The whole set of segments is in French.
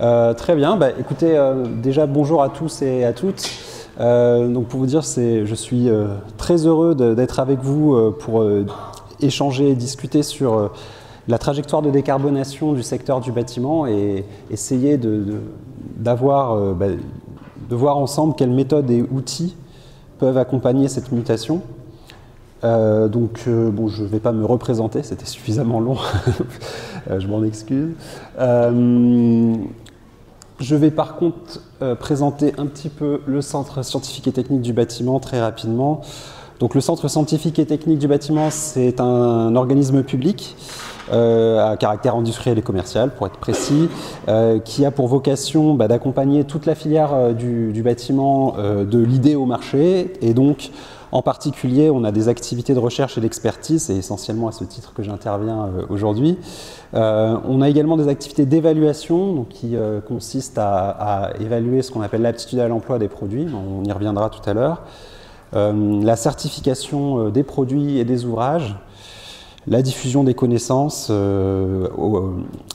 Très bien, écoutez, déjà bonjour à tous et à toutes. Donc pour vous dire, je suis très heureux d'être avec vous pour échanger et discuter sur la trajectoire de décarbonation du secteur du bâtiment et essayer de voir ensemble quelles méthodes et outils peuvent accompagner cette mutation. Bon, je ne vais pas me représenter, c'était suffisamment long, je m'en excuse. Je vais par contre présenter un petit peu le Centre scientifique et technique du bâtiment très rapidement. Donc le Centre scientifique et technique du bâtiment, c'est un organisme public à caractère industriel et commercial, pour être précis, qui a pour vocation d'accompagner toute la filière du bâtiment de l'idée au marché. Et donc, en particulier, on a des activités de recherche et d'expertise, c'est essentiellement à ce titre que j'interviens aujourd'hui. On a également des activités d'évaluation qui consistent à évaluer ce qu'on appelle l'aptitude à l'emploi des produits, on y reviendra tout à l'heure, la certification des produits et des ouvrages, la diffusion des connaissances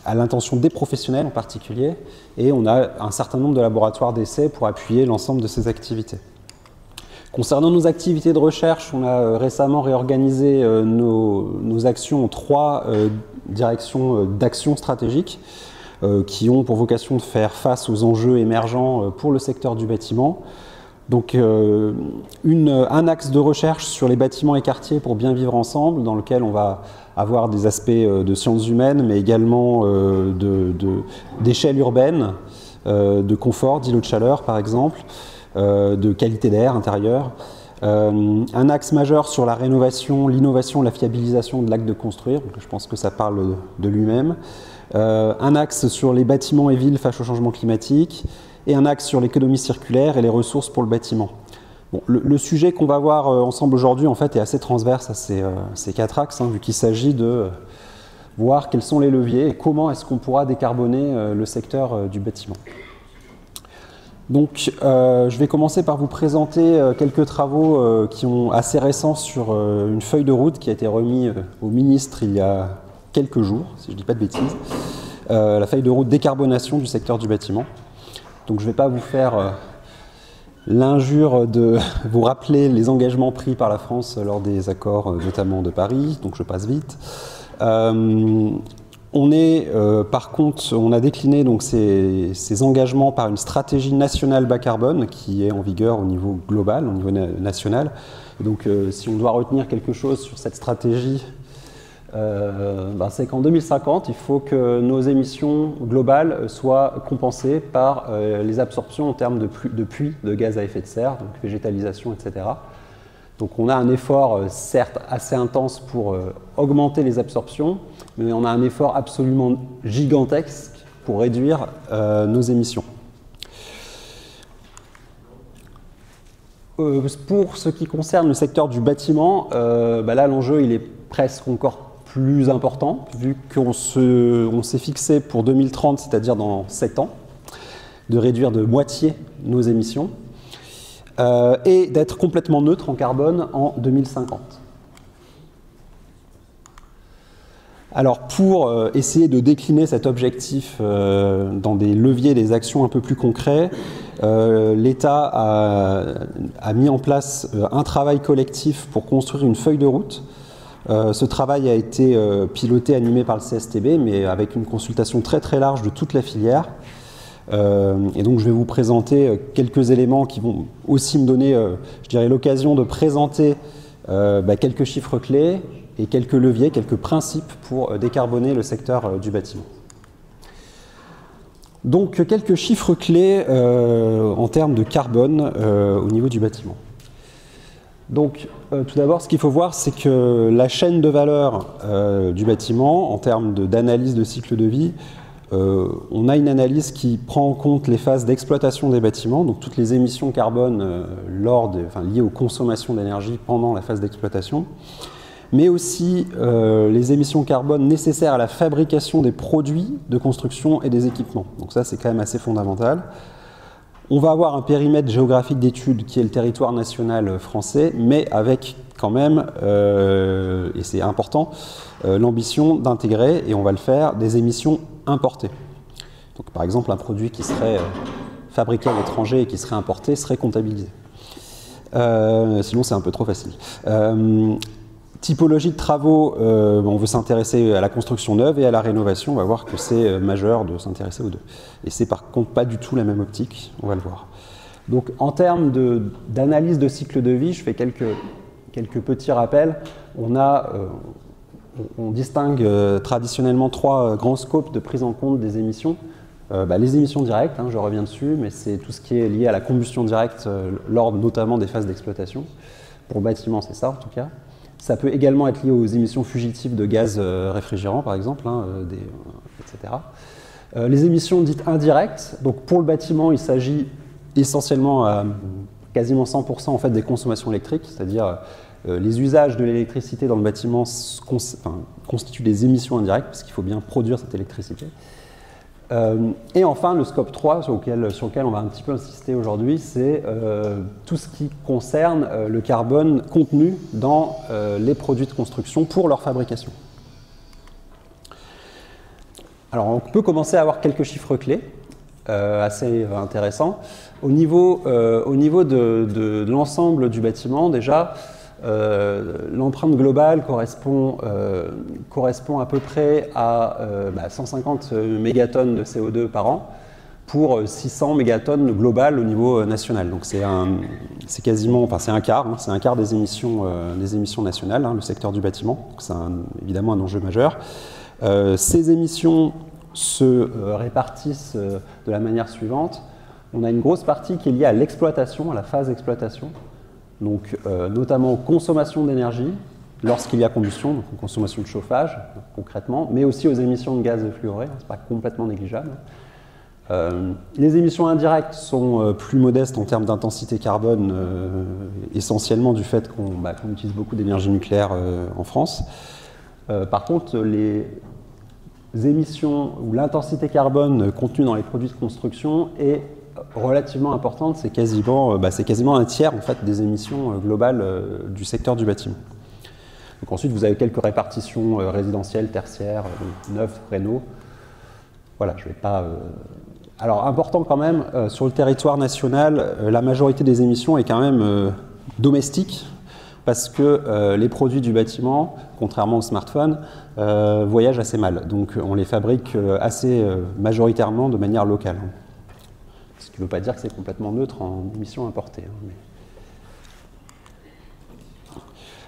à l'intention des professionnels en particulier, et on a un certain nombre de laboratoires d'essais pour appuyer l'ensemble de ces activités. Concernant nos activités de recherche, on a récemment réorganisé nos actions en 3 directions d'action stratégique qui ont pour vocation de faire face aux enjeux émergents pour le secteur du bâtiment. Donc un axe de recherche sur les bâtiments et quartiers pour bien vivre ensemble, dans lequel on va avoir des aspects de sciences humaines, mais également d'échelle urbaine, de confort, d'îlots de chaleur par exemple, de qualité d'air intérieur. Un axe majeur sur la rénovation, l'innovation, la fiabilisation de l'acte de construire, donc je pense que ça parle de lui-même. Un axe sur les bâtiments et villes face au changement climatique, et un axe sur l'économie circulaire et les ressources pour le bâtiment. Bon, le sujet qu'on va voir ensemble aujourd'hui en fait est assez transverse à ces 4 axes, vu qu'il s'agit de voir quels sont les leviers et comment est-ce qu'on pourra décarboner le secteur du bâtiment. Donc je vais commencer par vous présenter quelques travaux qui ont assez récents sur une feuille de route qui a été remise au ministre il y a quelques jours, si je ne dis pas de bêtises, la feuille de route décarbonation du secteur du bâtiment. Donc je ne vais pas vous faire l'injure de vous rappeler les engagements pris par la France lors des accords notamment de Paris, donc je passe vite. Par contre, on a décliné donc, ces engagements par une stratégie nationale bas carbone qui est en vigueur au niveau global, au niveau national. Et donc si on doit retenir quelque chose sur cette stratégie, c'est qu'en 2050, il faut que nos émissions globales soient compensées par les absorptions en termes de puits de gaz à effet de serre, donc végétalisation, etc. Donc on a un effort certes assez intense pour augmenter les absorptions, mais on a un effort absolument gigantesque pour réduire nos émissions. Pour ce qui concerne le secteur du bâtiment, là l'enjeu il est presque encore plus important, vu qu'on s'est fixé pour 2030, c'est-à-dire dans 7 ans, de réduire de moitié nos émissions et d'être complètement neutre en carbone en 2050. Alors pour essayer de décliner cet objectif dans des leviers, des actions un peu plus concrets, l'État a mis en place un travail collectif pour construire une feuille de route. Ce travail a été piloté, animé par le CSTB, mais avec une consultation très très large de toute la filière. Et donc je vais vous présenter quelques éléments qui vont aussi me donner, je dirais, l'occasion de présenter quelques chiffres clés et quelques leviers, quelques principes pour décarboner le secteur du bâtiment. Donc quelques chiffres clés en termes de carbone au niveau du bâtiment. Donc, tout d'abord, ce qu'il faut voir, c'est que la chaîne de valeur du bâtiment, en termes d'analyse de cycle de vie, on a une analyse qui prend en compte les phases d'exploitation des bâtiments, donc toutes les émissions carbone liées aux consommations d'énergie pendant la phase d'exploitation, mais aussi les émissions carbone nécessaires à la fabrication des produits de construction et des équipements. Donc ça, c'est quand même assez fondamental. On va avoir un périmètre géographique d'études qui est le territoire national français, mais avec quand même, et c'est important, l'ambition d'intégrer, et on va le faire, des émissions importées. Donc, par exemple, un produit qui serait fabriqué à l'étranger et qui serait importé serait comptabilisé. Sinon, c'est un peu trop facile. Typologie de travaux, on veut s'intéresser à la construction neuve et à la rénovation. On va voir que c'est majeur de s'intéresser aux deux. Et c'est par contre pas du tout la même optique, on va le voir. Donc en termes d'analyse de cycle de vie, je fais quelques petits rappels. On distingue traditionnellement trois grands scopes de prise en compte des émissions. Les émissions directes, je reviens dessus, mais c'est tout ce qui est lié à la combustion directe lors notamment des phases d'exploitation. Pour le bâtiment, c'est ça en tout cas. Ça peut également être lié aux émissions fugitives de gaz réfrigérants, par exemple, etc. Les émissions dites indirectes, donc pour le bâtiment, il s'agit essentiellement à quasiment 100% en fait, des consommations électriques, c'est-à-dire les usages de l'électricité dans le bâtiment constituent des émissions indirectes, parce qu'il faut bien produire cette électricité. Et enfin, le scope 3, sur lequel on va un petit peu insister aujourd'hui, c'est tout ce qui concerne le carbone contenu dans les produits de construction pour leur fabrication. Alors, on peut commencer à avoir quelques chiffres clés assez intéressants. Au niveau de l'ensemble du bâtiment, déjà, l'empreinte globale correspond à peu près à 150 mégatonnes de CO2 par an pour 600 mégatonnes globales au niveau national. Donc c'est quasiment, enfin c'est un quart des émissions nationales, le secteur du bâtiment. Donc c'est évidemment un enjeu majeur. Ces émissions se répartissent de la manière suivante. On a une grosse partie qui est liée à l'exploitation, à la phase d'exploitation. Donc, notamment aux consommations d'énergie lorsqu'il y a combustion, donc aux consommations de chauffage concrètement, mais aussi aux émissions de gaz fluorés, c'est pas complètement négligeable. Les émissions indirectes sont plus modestes en termes d'intensité carbone, essentiellement du fait qu'on utilise beaucoup d'énergie nucléaire en France. Par contre, les émissions ou l'intensité carbone contenue dans les produits de construction est relativement importante, c'est quasiment un tiers en fait, des émissions globales du secteur du bâtiment. Donc ensuite, vous avez quelques répartitions résidentielles, tertiaires, neufs, rénaux. Voilà, je vais pas... Alors, important quand même, sur le territoire national, la majorité des émissions est quand même domestique, parce que les produits du bâtiment, contrairement aux smartphones, voyagent assez mal. Donc on les fabrique assez majoritairement de manière locale. Ce qui ne veut pas dire que c'est complètement neutre en émissions importées.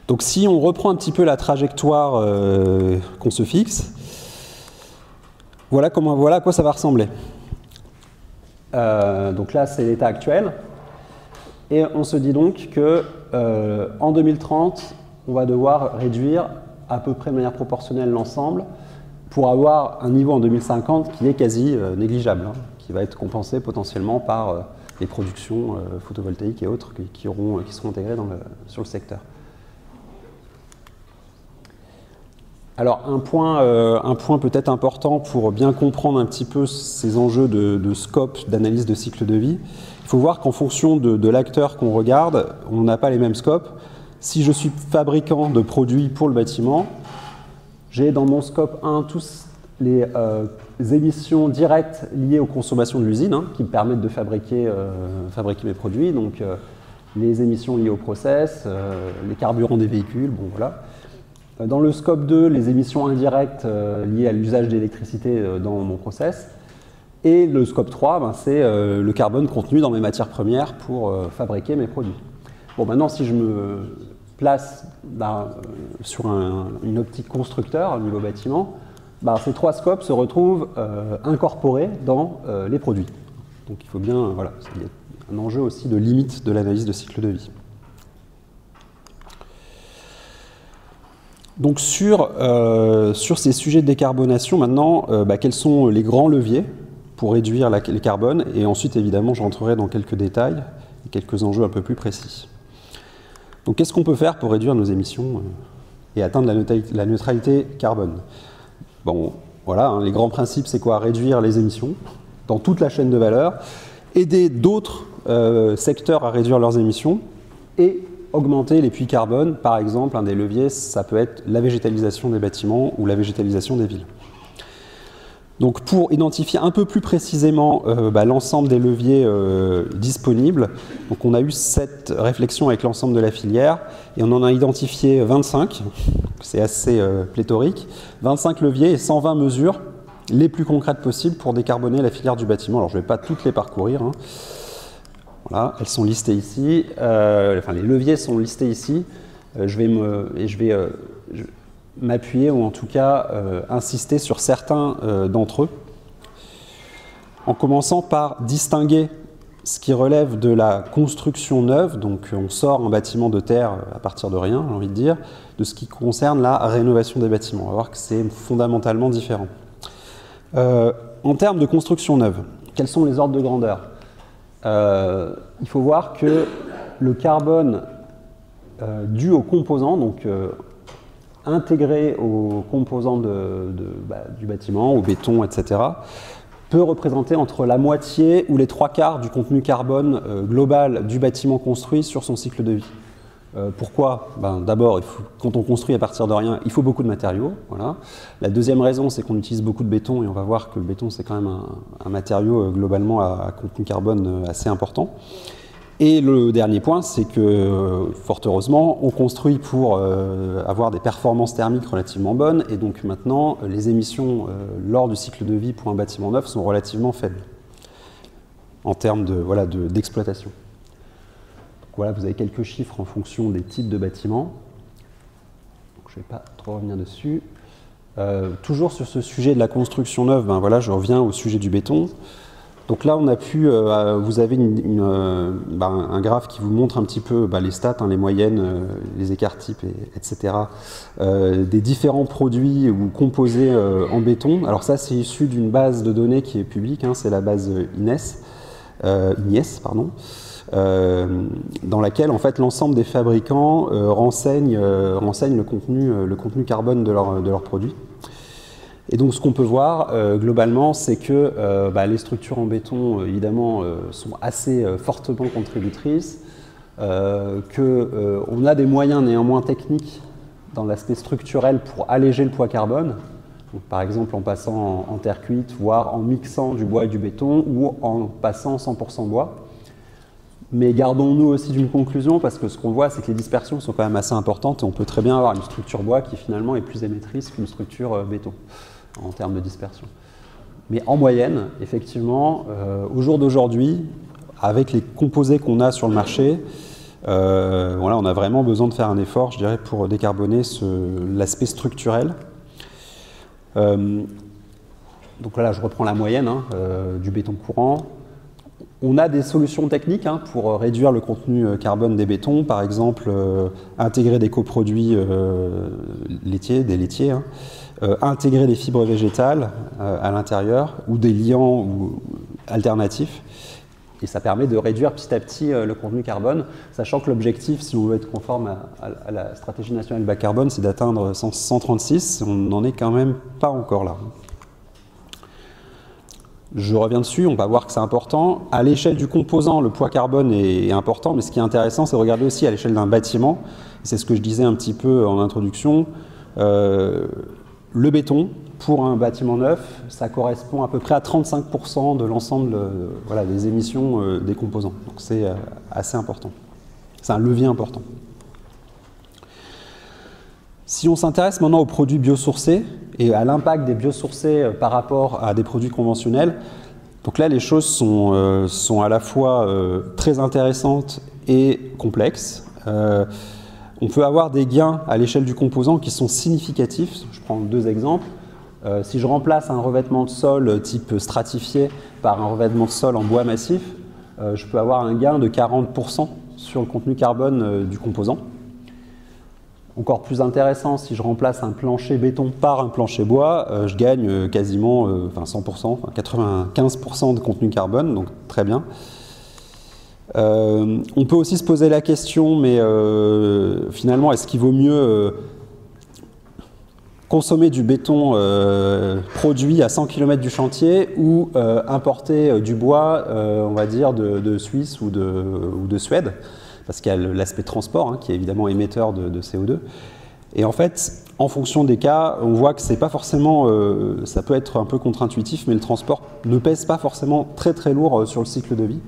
Donc si on reprend un petit peu la trajectoire qu'on se fixe, voilà à quoi ça va ressembler. Donc là, c'est l'état actuel. Et on se dit donc qu'en 2030, on va devoir réduire à peu près de manière proportionnelle l'ensemble pour avoir un niveau en 2050 qui est quasi négligeable, qui va être compensé potentiellement par les productions photovoltaïques et autres qui seront intégrées sur le secteur. Alors un point peut-être important pour bien comprendre un petit peu ces enjeux de scope, d'analyse de cycle de vie, il faut voir qu'en fonction de l'acteur qu'on regarde, on n'a pas les mêmes scopes. Si je suis fabricant de produits pour le bâtiment, j'ai dans mon scope 1 tous les émissions directes liées aux consommations de l'usine, qui me permettent de fabriquer mes produits, donc les émissions liées au process, les carburants des véhicules, bon voilà. Dans le scope 2, les émissions indirectes liées à l'usage d'électricité dans mon process. Et le scope 3, c'est le carbone contenu dans mes matières premières pour fabriquer mes produits. Bon, maintenant, si je me place sur une optique constructeur au niveau bâtiment, ces trois scopes se retrouvent incorporés dans les produits. Donc il faut bien, voilà, il y a un enjeu aussi de limite de l'analyse de cycle de vie. Donc sur ces sujets de décarbonation, maintenant, quels sont les grands leviers pour réduire les carbones? Et ensuite, évidemment, je rentrerai dans quelques détails et quelques enjeux un peu plus précis. Donc qu'est-ce qu'on peut faire pour réduire nos émissions et atteindre la neutralité carbone? Bon, voilà, les grands principes, c'est quoi? Réduire les émissions dans toute la chaîne de valeur, aider d'autres secteurs à réduire leurs émissions et augmenter les puits carbone. Par exemple, un des leviers, ça peut être la végétalisation des bâtiments ou la végétalisation des villes. Donc pour identifier un peu plus précisément l'ensemble des leviers disponibles, donc on a eu cette réflexion avec l'ensemble de la filière et on en a identifié 25, c'est assez pléthorique, 25 leviers et 120 mesures les plus concrètes possibles pour décarboner la filière du bâtiment. Alors je ne vais pas toutes les parcourir, hein. Voilà, elles sont listées ici, enfin les leviers sont listés ici, je vais m'appuyer ou en tout cas insister sur certains d'entre eux, en commençant par distinguer ce qui relève de la construction neuve, donc on sort un bâtiment de terre à partir de rien, j'ai envie de dire, de ce qui concerne la rénovation des bâtiments. On va voir que c'est fondamentalement différent. En termes de construction neuve, quels sont les ordres de grandeur? Il faut voir que le carbone dû aux composants, donc intégré aux composants du bâtiment, au béton, etc., peut représenter entre la moitié ou les 3/4 du contenu carbone global du bâtiment construit sur son cycle de vie. Pourquoi? D'abord, quand on construit à partir de rien, il faut beaucoup de matériaux. Voilà. La deuxième raison, c'est qu'on utilise beaucoup de béton, et on va voir que le béton, c'est quand même un matériau globalement à contenu carbone assez important. Et le dernier point, c'est que, fort heureusement, on construit pour avoir des performances thermiques relativement bonnes, et donc maintenant, les émissions lors du cycle de vie pour un bâtiment neuf sont relativement faibles, en termes d'exploitation. Voilà, vous avez quelques chiffres en fonction des types de bâtiments. Donc, je ne vais pas trop revenir dessus. Toujours sur ce sujet de la construction neuve, voilà, je reviens au sujet du béton. Donc là, on a pu, vous avez un graphe qui vous montre un petit peu les stats, les moyennes, les écarts types, etc. Des différents produits ou composés en béton. Alors ça, c'est issu d'une base de données qui est publique, c'est la base INES, dans laquelle en fait l'ensemble des fabricants renseignent le contenu carbone de leurs produits. Et donc ce qu'on peut voir globalement, c'est que les structures en béton évidemment sont assez fortement contributrices, qu'on a des moyens néanmoins techniques dans l'aspect structurel pour alléger le poids carbone, donc, par exemple en passant en terre cuite, voire en mixant du bois et du béton, ou en passant 100% bois. Mais gardons-nous aussi d'une conclusion, parce que ce qu'on voit, c'est que les dispersions sont quand même assez importantes, et on peut très bien avoir une structure bois qui finalement est plus émettrice qu'une structure béton, en termes de dispersion. Mais en moyenne, effectivement, au jour d'aujourd'hui, avec les composés qu'on a sur le marché, on a vraiment besoin de faire un effort, je dirais, pour décarboner l'aspect structurel. Donc là, je reprends la moyenne du béton courant. On a des solutions techniques pour réduire le contenu carbone des bétons, par exemple intégrer des coproduits laitiers, intégrer des fibres végétales à l'intérieur ou des liants alternatifs. Et ça permet de réduire petit à petit le contenu carbone, sachant que l'objectif, si on veut être conforme à la stratégie nationale bas carbone, c'est d'atteindre 136. On n'en est quand même pas encore là. Je reviens dessus, on va voir que c'est important. À l'échelle du composant, le poids carbone est important, mais ce qui est intéressant, c'est de regarder aussi à l'échelle d'un bâtiment. C'est ce que je disais un petit peu en introduction. Le béton, pour un bâtiment neuf, ça correspond à peu près à 35% de l'ensemble des émissions des composants. Donc c'est assez important. C'est un levier important. Si on s'intéresse maintenant aux produits biosourcés et à l'impact des biosourcés par rapport à des produits conventionnels, donc là les choses sont à la fois très intéressantes et complexes. On peut avoir des gains à l'échelle du composant qui sont significatifs. Je prends deux exemples. Si je remplace un revêtement de sol type stratifié par un revêtement de sol en bois massif, je peux avoir un gain de 40% sur le contenu carbone du composant. Encore plus intéressant, si je remplace un plancher béton par un plancher bois, je gagne quasiment 100%, 95% de contenu carbone, donc très bien. On peut aussi se poser la question, mais finalement, est-ce qu'il vaut mieux consommer du béton produit à 100 km du chantier ou importer du bois, on va dire, de Suisse ou de Suède, parce qu'il y a l'aspect transport qui est évidemment émetteur de CO2. Et en fait, en fonction des cas, on voit que c'est pas forcément, ça peut être un peu contre-intuitif, mais le transport ne pèse pas forcément très très lourd sur le cycle de vie.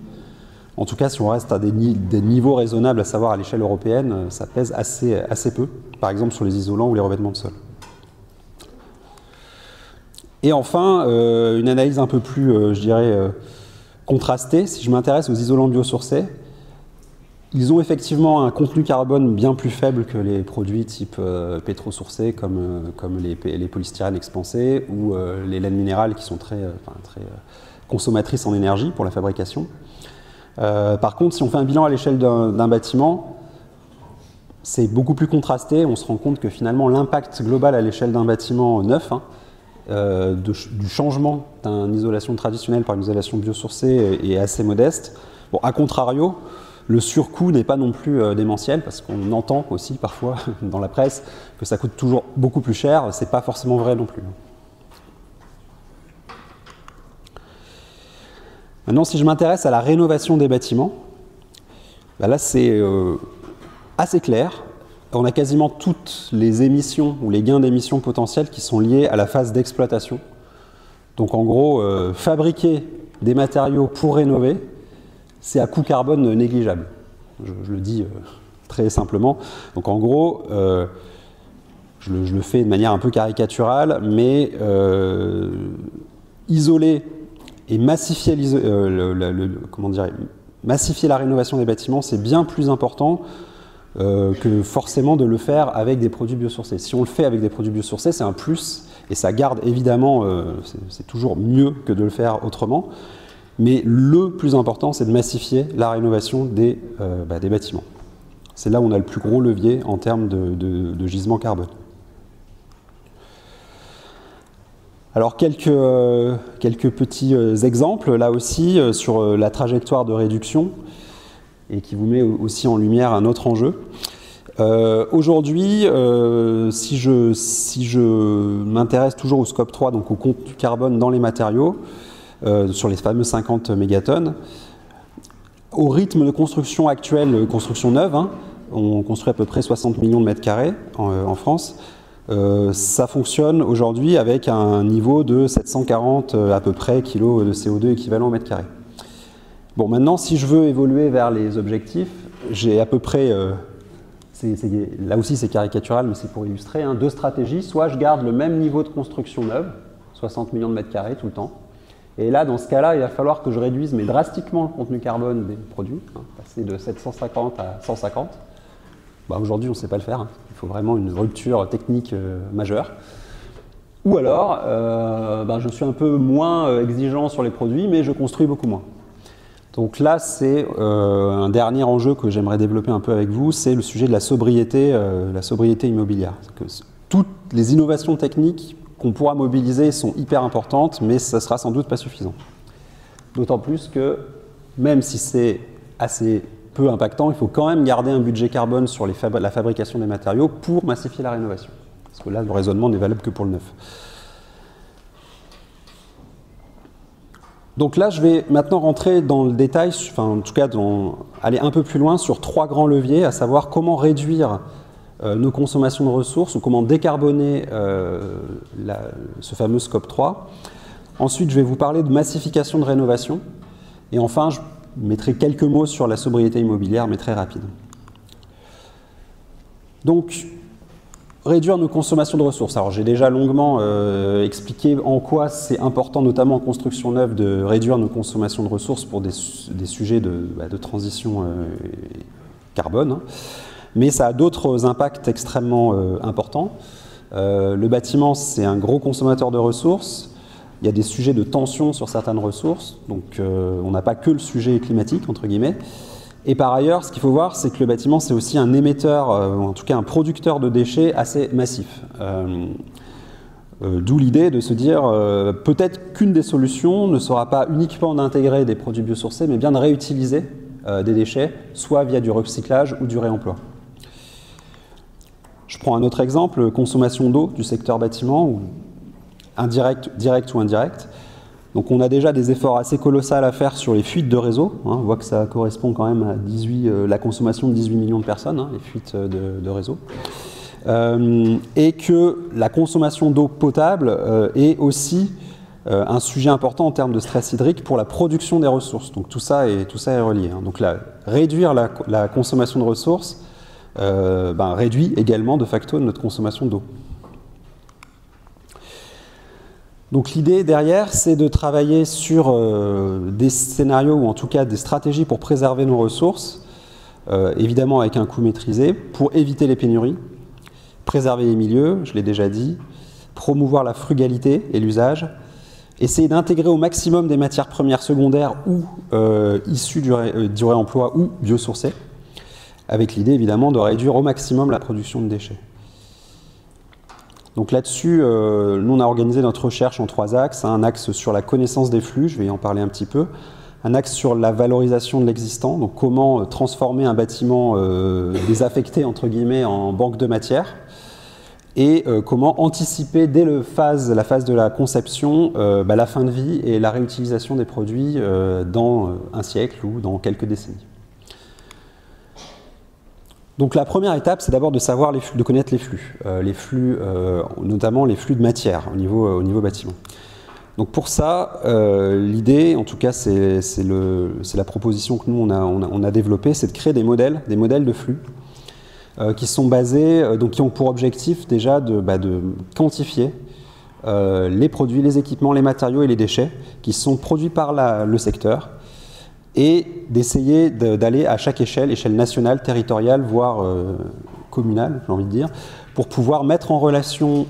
En tout cas, si on reste à des niveaux raisonnables, à savoir à l'échelle européenne, ça pèse assez peu, par exemple sur les isolants ou les revêtements de sol. Et enfin, une analyse un peu plus, je dirais, contrastée. Si je m'intéresse aux isolants biosourcés, ils ont effectivement un contenu carbone bien plus faible que les produits type pétrosourcés, comme les polystyrènes expansés ou les laines minérales qui sont très consommatrices en énergie pour la fabrication. Par contre, si on fait un bilan à l'échelle d'un bâtiment, c'est beaucoup plus contrasté. On se rend compte que finalement l'impact global à l'échelle d'un bâtiment neuf, du changement d'une isolation traditionnelle par une isolation biosourcée est assez modeste. Bon, a contrario, le surcoût n'est pas non plus démentiel, parce qu'on entend aussi parfois dans la presse que ça coûte toujours beaucoup plus cher. C'est pas forcément vrai non plus. Maintenant, si je m'intéresse à la rénovation des bâtiments, là c'est assez clair. On a quasiment toutes les émissions ou les gains d'émissions potentiels qui sont liés à la phase d'exploitation. Donc en gros, fabriquer des matériaux pour rénover, c'est à coût carbone négligeable. Je le dis très simplement. Donc en gros, je le fais de manière un peu caricaturale, mais isoler et massifier, massifier la rénovation des bâtiments, c'est bien plus important que forcément de le faire avec des produits biosourcés. Si on le fait avec des produits biosourcés, c'est un plus, et ça garde évidemment, c'est toujours mieux que de le faire autrement, mais le plus important, c'est de massifier la rénovation des bâtiments. C'est là où on a le plus gros levier en termes de gisement carbone. Alors quelques petits exemples, là aussi, sur la trajectoire de réduction, et qui vous met aussi en lumière un autre enjeu. Aujourd'hui, si je m'intéresse toujours au scope 3, donc au contenu carbone dans les matériaux, sur les fameux 50 mégatonnes, au rythme de construction actuelle, construction neuve, on construit à peu près 60 millions de mètres carrés en France, ça fonctionne aujourd'hui avec un niveau de 740 à peu près kilos de CO2 équivalent au mètre carré. Bon, maintenant, si je veux évoluer vers les objectifs, j'ai à peu près, là aussi c'est caricatural, mais c'est pour illustrer, deux stratégies. Soit je garde le même niveau de construction neuve, 60 millions de mètres carrés tout le temps, et là, dans ce cas-là, il va falloir que je réduise, mais drastiquement, le contenu carbone des produits, passer de 750 à 150. Aujourd'hui, on ne sait pas le faire, il faut vraiment une rupture technique majeure. Ou alors, je suis un peu moins exigeant sur les produits, mais je construis beaucoup moins. Donc là, c'est un dernier enjeu que j'aimerais développer un peu avec vous, c'est le sujet de la sobriété immobilière. Toutes les innovations techniques qu'on pourra mobiliser sont hyper importantes, mais ça ne sera sans doute pas suffisant. D'autant plus que, même si c'est assez peu impactant, il faut quand même garder un budget carbone sur la fabrication des matériaux pour massifier la rénovation. Parce que là, le raisonnement n'est valable que pour le neuf. Donc là, je vais maintenant rentrer dans le détail, en tout cas aller un peu plus loin sur 3 grands leviers, à savoir comment réduire nos consommations de ressources ou comment décarboner ce fameux scope 3. Ensuite, je vais vous parler de massification de rénovation. Et enfin, je mettrai quelques mots sur la sobriété immobilière, mais très rapide. Donc, réduire nos consommations de ressources. Alors j'ai déjà longuement expliqué en quoi c'est important, notamment en construction neuve, de réduire nos consommations de ressources pour des sujets de transition carbone. Mais ça a d'autres impacts extrêmement importants. Le bâtiment, c'est un gros consommateur de ressources. Il y a des sujets de tension sur certaines ressources. Donc on n'a pas que le sujet climatique, entre guillemets. Et par ailleurs, ce qu'il faut voir, c'est que le bâtiment, c'est aussi un émetteur, ou en tout cas un producteur de déchets assez massif. D'où l'idée de se dire, peut-être qu'une des solutions ne sera pas uniquement d'intégrer des produits biosourcés, mais bien de réutiliser des déchets, soit via du recyclage ou du réemploi. Je prends un autre exemple, consommation d'eau du secteur bâtiment, ou direct ou indirect. Donc on a déjà des efforts assez colossaux à faire sur les fuites de réseau. On voit que ça correspond quand même à la consommation de 18 millions de personnes, les fuites de réseau. et que la consommation d'eau potable est aussi un sujet important en termes de stress hydrique pour la production des ressources. Donc tout ça est relié. Hein. Donc réduire la consommation de ressources réduit également de facto notre consommation d'eau. Donc l'idée derrière, c'est de travailler sur des scénarios ou en tout cas des stratégies pour préserver nos ressources, évidemment avec un coût maîtrisé, pour éviter les pénuries, préserver les milieux, je l'ai déjà dit, promouvoir la frugalité et l'usage, essayer d'intégrer au maximum des matières premières secondaires ou issues du réemploi ou biosourcées, avec l'idée évidemment de réduire au maximum la production de déchets. Donc là-dessus, nous on a organisé notre recherche en 3 axes. Un axe sur la connaissance des flux, je vais en parler un petit peu. Un axe sur la valorisation de l'existant, donc comment transformer un bâtiment désaffecté entre guillemets en banque de matière. Et comment anticiper dès la phase de la conception la fin de vie et la réutilisation des produits dans un siècle ou dans quelques décennies. Donc la première étape, c'est d'abord de connaître les flux, notamment les flux de matière au niveau bâtiment. Donc pour ça, l'idée, en tout cas c'est la proposition que nous on a développée, c'est de créer des modèles de flux qui sont basés, qui ont pour objectif déjà de quantifier les produits, les équipements, les matériaux et les déchets qui sont produits par le secteur, et d'essayer d'aller à chaque échelle nationale, territoriale, voire communale, j'ai envie de dire, pour pouvoir mettre en relation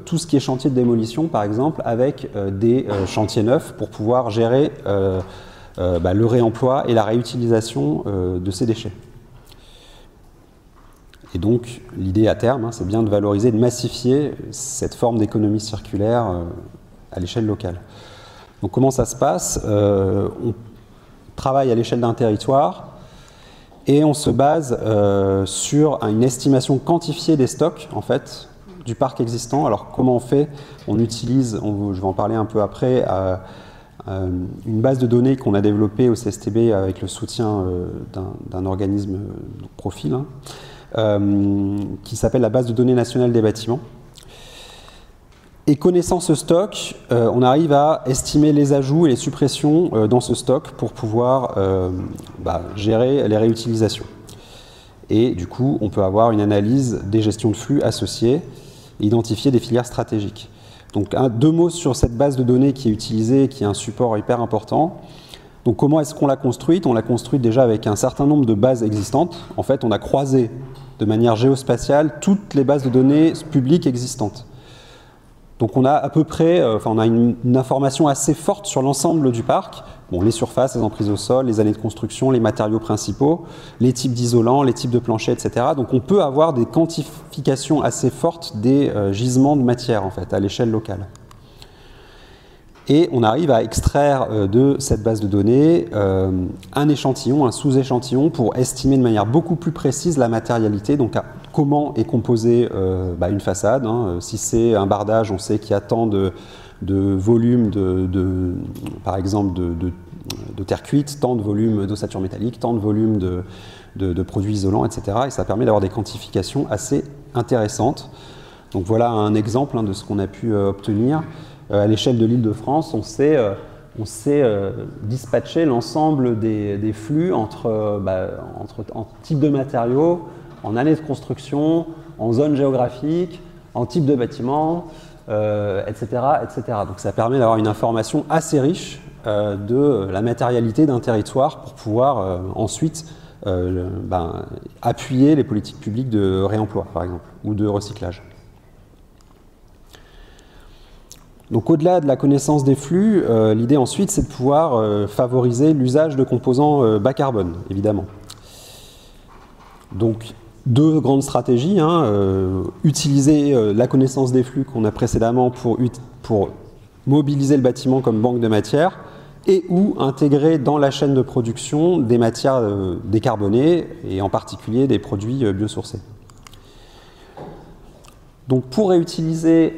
tout ce qui est chantier de démolition, par exemple, avec des chantiers neufs, pour pouvoir gérer le réemploi et la réutilisation de ces déchets. Et donc, l'idée à terme, c'est bien de valoriser, de massifier cette forme d'économie circulaire à l'échelle locale. Donc, comment ça se passe ? On travaille à l'échelle d'un territoire et on se base sur une estimation quantifiée des stocks, en fait, du parc existant. Alors, comment on fait ? On utilise, je vais en parler un peu après, une base de données qu'on a développée au CSTB avec le soutien d'un organisme Profil, qui s'appelle la base de données nationale des bâtiments. Et connaissant ce stock, on arrive à estimer les ajouts et les suppressions dans ce stock pour pouvoir gérer les réutilisations. Et du coup, on peut avoir une analyse des gestions de flux associées et identifier des filières stratégiques. Donc 2 mots sur cette base de données qui est utilisée, qui est un support hyper important. Donc comment est-ce qu'on l'a construite ? On l'a construite déjà avec un certain nombre de bases existantes. En fait, on a croisé de manière géospatiale toutes les bases de données publiques existantes. Donc on a à peu près, on a une information assez forte sur l'ensemble du parc. Bon, les surfaces, les emprises au sol, les années de construction, les matériaux principaux, les types d'isolants, les types de planchers, etc. Donc on peut avoir des quantifications assez fortes des gisements de matière, en fait, à l'échelle locale. Et on arrive à extraire de cette base de données un échantillon, un sous-échantillon, pour estimer de manière beaucoup plus précise la matérialité, donc comment est composée une façade. Si c'est un bardage, on sait qu'il y a tant de volume par exemple de terre cuite, tant de volume d'ossature métallique, tant de volume de produits isolants, etc. Et ça permet d'avoir des quantifications assez intéressantes. Donc voilà un exemple de ce qu'on a pu obtenir. À l'échelle de l'Île-de-France, on sait dispatcher l'ensemble des flux en type de matériaux, en année de construction, en zone géographique, en type de bâtiment, etc., etc. Donc ça permet d'avoir une information assez riche de la matérialité d'un territoire pour pouvoir ensuite appuyer les politiques publiques de réemploi, par exemple, ou de recyclage. Donc au-delà de la connaissance des flux, l'idée ensuite c'est de pouvoir favoriser l'usage de composants bas carbone, évidemment. Donc 2 grandes stratégies, utiliser la connaissance des flux qu'on a précédemment pour mobiliser le bâtiment comme banque de matière, et ou intégrer dans la chaîne de production des matières décarbonées, et en particulier des produits biosourcés. Donc pour réutiliser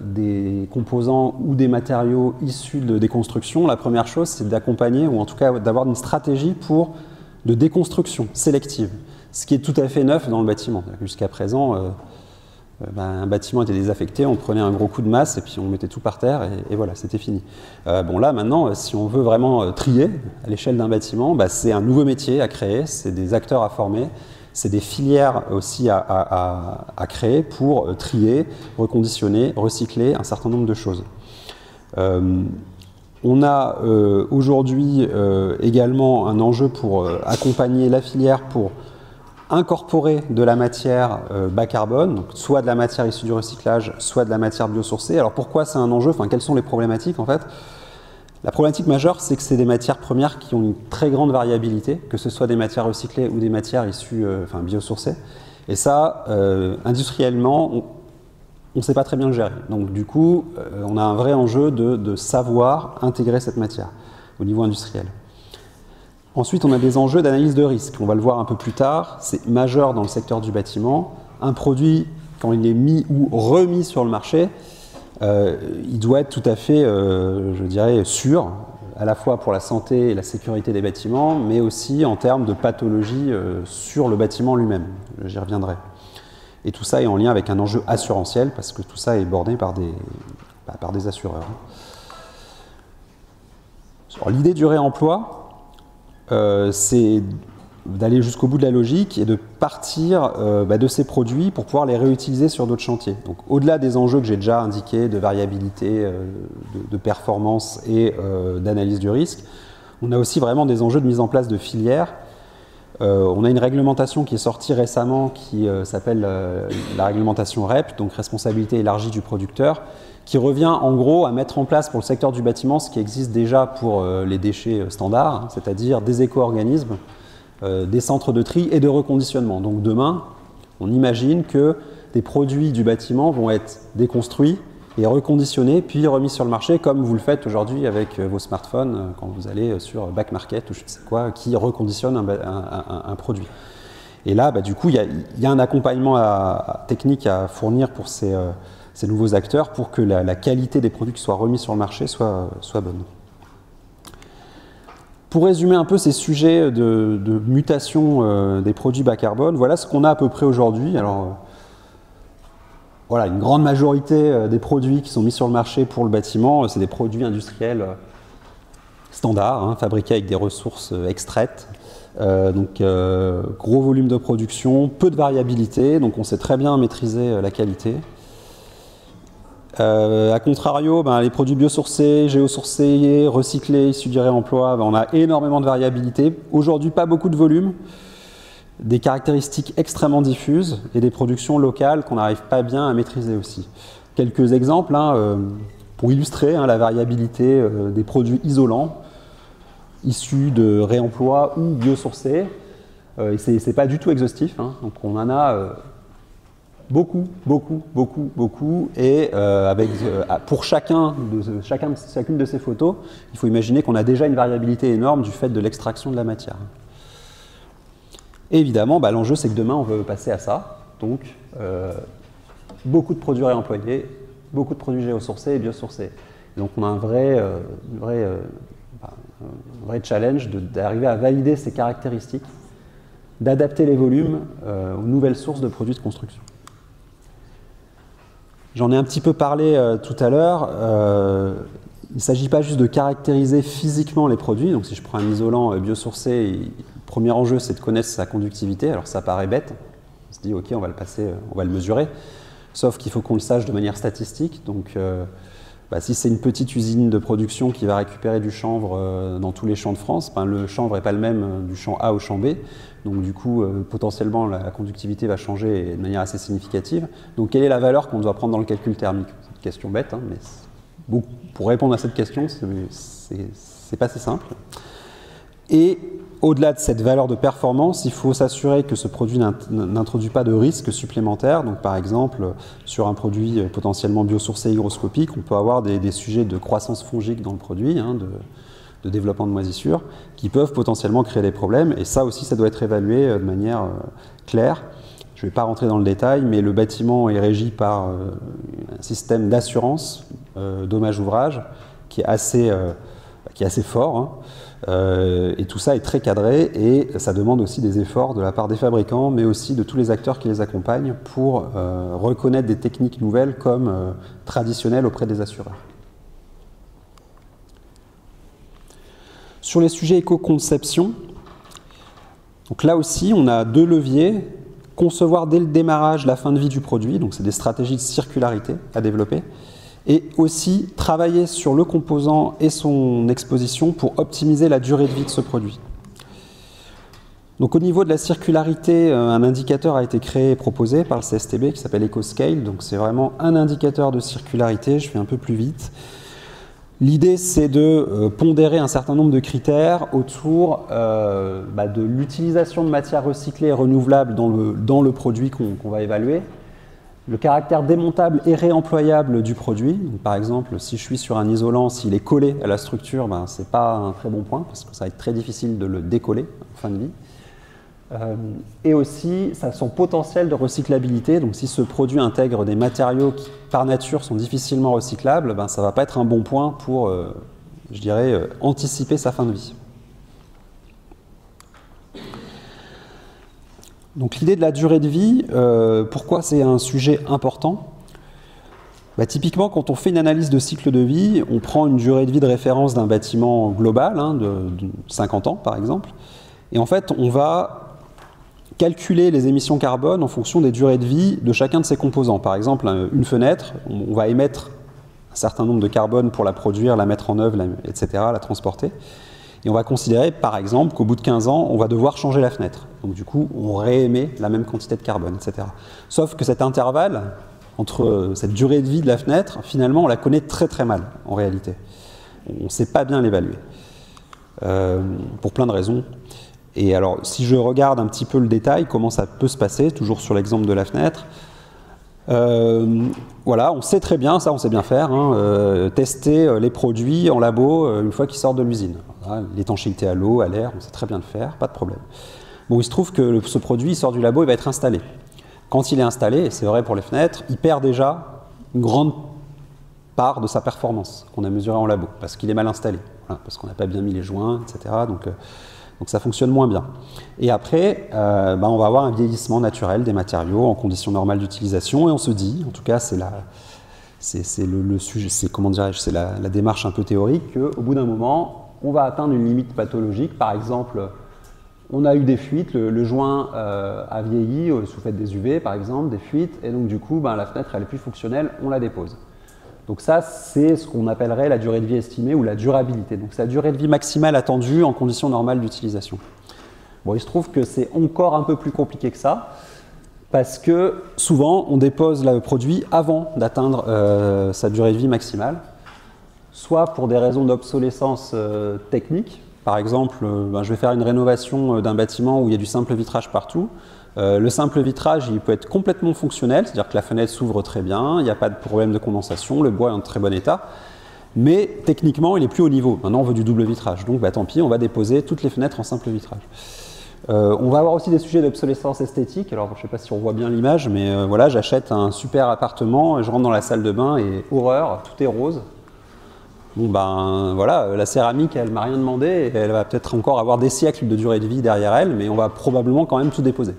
des composants ou des matériaux issus des constructions, la première chose c'est d'accompagner, ou en tout cas d'avoir une stratégie de déconstruction sélective. ce qui est tout à fait neuf dans le bâtiment. Jusqu'à présent, un bâtiment était désaffecté, on prenait un gros coup de masse et puis on mettait tout par terre et voilà, c'était fini. Bon là maintenant, si on veut vraiment trier à l'échelle d'un bâtiment, c'est un nouveau métier à créer, c'est des acteurs à former, c'est des filières aussi à créer pour trier, reconditionner, recycler un certain nombre de choses. On a aujourd'hui également un enjeu pour accompagner la filière pour incorporer de la matière bas carbone, donc soit de la matière issue du recyclage, soit de la matière biosourcée. Alors pourquoi c'est un enjeu? Enfin, quelles sont les problématiques en fait? La problématique majeure, c'est que c'est des matières premières qui ont une très grande variabilité, que ce soit des matières recyclées ou des matières issues, biosourcées. Et ça, industriellement, on ne sait pas très bien le gérer. Donc du coup, on a un vrai enjeu de savoir intégrer cette matière au niveau industriel. Ensuite, on a des enjeux d'analyse de risque. On va le voir un peu plus tard. C'est majeur dans le secteur du bâtiment. Un produit, quand il est mis ou remis sur le marché, il doit être tout à fait, je dirais, sûr, à la fois pour la santé et la sécurité des bâtiments, mais aussi en termes de pathologie sur le bâtiment lui-même. J'y reviendrai. Et tout ça est en lien avec un enjeu assurantiel, parce que tout ça est bordé par des assureurs. L'idée du réemploi, c'est d'aller jusqu'au bout de la logique et de partir de ces produits pour pouvoir les réutiliser sur d'autres chantiers. Donc, au-delà des enjeux que j'ai déjà indiqués de variabilité, de performance et d'analyse du risque, on a aussi vraiment des enjeux de mise en place de filières. On a une réglementation qui est sortie récemment qui s'appelle la réglementation REP, donc responsabilité élargie du producteur, qui revient en gros à mettre en place pour le secteur du bâtiment ce qui existe déjà pour les déchets standards, c'est-à-dire des éco-organismes, des centres de tri et de reconditionnement. Donc demain, on imagine que des produits du bâtiment vont être déconstruits et reconditionnés, puis remis sur le marché, comme vous le faites aujourd'hui avec vos smartphones, quand vous allez sur Back Market ou je ne sais quoi, qui reconditionne un produit. Et là, du coup, il y a un accompagnement technique à fournir pour ces nouveaux acteurs pour que la qualité des produits qui soient remis sur le marché soit bonne. Pour résumer un peu ces sujets de mutation des produits bas carbone, voilà ce qu'on a à peu près aujourd'hui. Alors, voilà, une grande majorité des produits qui sont mis sur le marché pour le bâtiment, c'est des produits industriels standards, fabriqués avec des ressources extraites. Gros volume de production, peu de variabilité, donc on sait très bien maîtriser la qualité. A contrario, les produits biosourcés, géosourcés, recyclés, issus du réemploi, on a énormément de variabilité. Aujourd'hui, pas beaucoup de volume, des caractéristiques extrêmement diffuses et des productions locales qu'on n'arrive pas bien à maîtriser aussi. Quelques exemples pour illustrer la variabilité des produits isolants issus de réemploi ou biosourcés. C'est pas du tout exhaustif, donc on en a beaucoup, et pour chacune de ces photos, il faut imaginer qu'on a déjà une variabilité énorme du fait de l'extraction de la matière. Et évidemment, l'enjeu c'est que demain on veut passer à ça, donc beaucoup de produits réemployés, beaucoup de produits géosourcés et biosourcés. Et donc on a un vrai challenge d'arriver à valider ces caractéristiques, d'adapter les volumes aux nouvelles sources de produits de construction. J'en ai un petit peu parlé tout à l'heure. Il ne s'agit pas juste de caractériser physiquement les produits. Donc si je prends un isolant biosourcé, le premier enjeu c'est de connaître sa conductivité. Alors ça paraît bête. On se dit ok, on va le mesurer. Sauf qu'il faut qu'on le sache de manière statistique. Donc si c'est une petite usine de production qui va récupérer du chanvre dans tous les champs de France, le chanvre n'est pas le même du champ A au champ B. Donc du coup, potentiellement, la conductivité va changer de manière assez significative. Donc quelle est la valeur qu'on doit prendre dans le calcul thermique? C'est une question bête, mais pour répondre à cette question, c'est pas si simple. Et au-delà de cette valeur de performance, il faut s'assurer que ce produit n'introduit pas de risques supplémentaires. Donc par exemple, sur un produit potentiellement biosourcé hygroscopique, on peut avoir des sujets de croissance fongique dans le produit, de développement de moisissures, qui peuvent potentiellement créer des problèmes. Et ça aussi, ça doit être évalué de manière claire. Je ne vais pas rentrer dans le détail, mais le bâtiment est régi par un système d'assurance dommages-ouvrages qui est assez qui est assez fort, hein. Et tout ça est très cadré et ça demande aussi des efforts de la part des fabricants, mais aussi de tous les acteurs qui les accompagnent pour reconnaître des techniques nouvelles comme traditionnelles auprès des assureurs. Sur les sujets éco-conception, donc là aussi on a deux leviers: concevoir dès le démarrage la fin de vie du produit, donc c'est des stratégies de circularité à développer, et aussi travailler sur le composant et son exposition pour optimiser la durée de vie de ce produit. Donc au niveau de la circularité, un indicateur a été créé et proposé par le CSTB qui s'appelle EcoScale, donc c'est vraiment un indicateur de circularité. Je fais un peu plus vite. L'idée, c'est de pondérer un certain nombre de critères autour de l'utilisation de matières recyclées et renouvelables dans le produit qu'on va évaluer, le caractère démontable et réemployable du produit. Donc, par exemple, si je suis sur un isolant, s'il est collé à la structure, ce n'est pas un très bon point parce que ça va être très difficile de le décoller en fin de vie. Et aussi son potentiel de recyclabilité. Donc si ce produit intègre des matériaux qui par nature sont difficilement recyclables, ça ne va pas être un bon point pour, je dirais, anticiper sa fin de vie. Donc l'idée de la durée de vie, pourquoi c'est un sujet important? Typiquement, quand on fait une analyse de cycle de vie, on prend une durée de vie de référence d'un bâtiment global, de 50 ans par exemple, et en fait on va calculer les émissions carbone en fonction des durées de vie de chacun de ses composants. Par exemple, une fenêtre, on va émettre un certain nombre de carbone pour la produire, la mettre en œuvre, etc., la transporter. Et on va considérer, par exemple, qu'au bout de 15 ans, on va devoir changer la fenêtre. Donc du coup, on réémet la même quantité de carbone, etc. Sauf que cet intervalle entre cette durée de vie de la fenêtre, finalement, on la connaît très très mal, en réalité. On ne sait pas bien l'évaluer, pour plein de raisons. Et alors, si je regarde un petit peu le détail, comment ça peut se passer, toujours sur l'exemple de la fenêtre, voilà, on sait très bien, ça on sait bien faire, tester les produits en labo une fois qu'ils sortent de l'usine. Voilà, l'étanchéité à l'eau, à l'air, on sait très bien le faire, pas de problème. Bon, il se trouve que ce produit il sort du labo, il va être installé. Quand il est installé, et c'est vrai pour les fenêtres, il perd déjà une grande part de sa performance qu'on a mesurée en labo, parce qu'il est mal installé, voilà, parce qu'on n'a pas bien mis les joints, etc. Donc ça fonctionne moins bien. Et après, on va avoir un vieillissement naturel des matériaux en conditions normales d'utilisation, et on se dit, en tout cas c'est le sujet, c'est comment dirais-je, c'est la démarche un peu théorique, qu'au bout d'un moment, on va atteindre une limite pathologique. Par exemple, on a eu des fuites, le joint a vieilli sous fait des UV par exemple, des fuites, et donc du coup la fenêtre elle est plus fonctionnelle, on la dépose. Donc ça, c'est ce qu'on appellerait la durée de vie estimée ou la durabilité. Donc c'est la durée de vie maximale attendue en conditions normales d'utilisation. Bon, il se trouve que c'est encore un peu plus compliqué que ça, parce que souvent, on dépose le produit avant d'atteindre sa durée de vie maximale, soit pour des raisons d'obsolescence technique. Par exemple, je vais faire une rénovation d'un bâtiment où il y a du simple vitrage partout. Le simple vitrage, il peut être complètement fonctionnel, c'est-à-dire que la fenêtre s'ouvre très bien, il n'y a pas de problème de condensation, le bois est en très bon état, mais techniquement, il n'est plus au niveau. Maintenant, on veut du double vitrage, donc tant pis, on va déposer toutes les fenêtres en simple vitrage. On va avoir aussi des sujets d'obsolescence esthétique. Alors, je ne sais pas si on voit bien l'image, mais voilà, j'achète un super appartement, je rentre dans la salle de bain et horreur, tout est rose. Bon voilà, la céramique, elle ne m'a rien demandé, et elle va peut-être encore avoir des siècles de durée de vie derrière elle, mais on va probablement quand même tout déposer.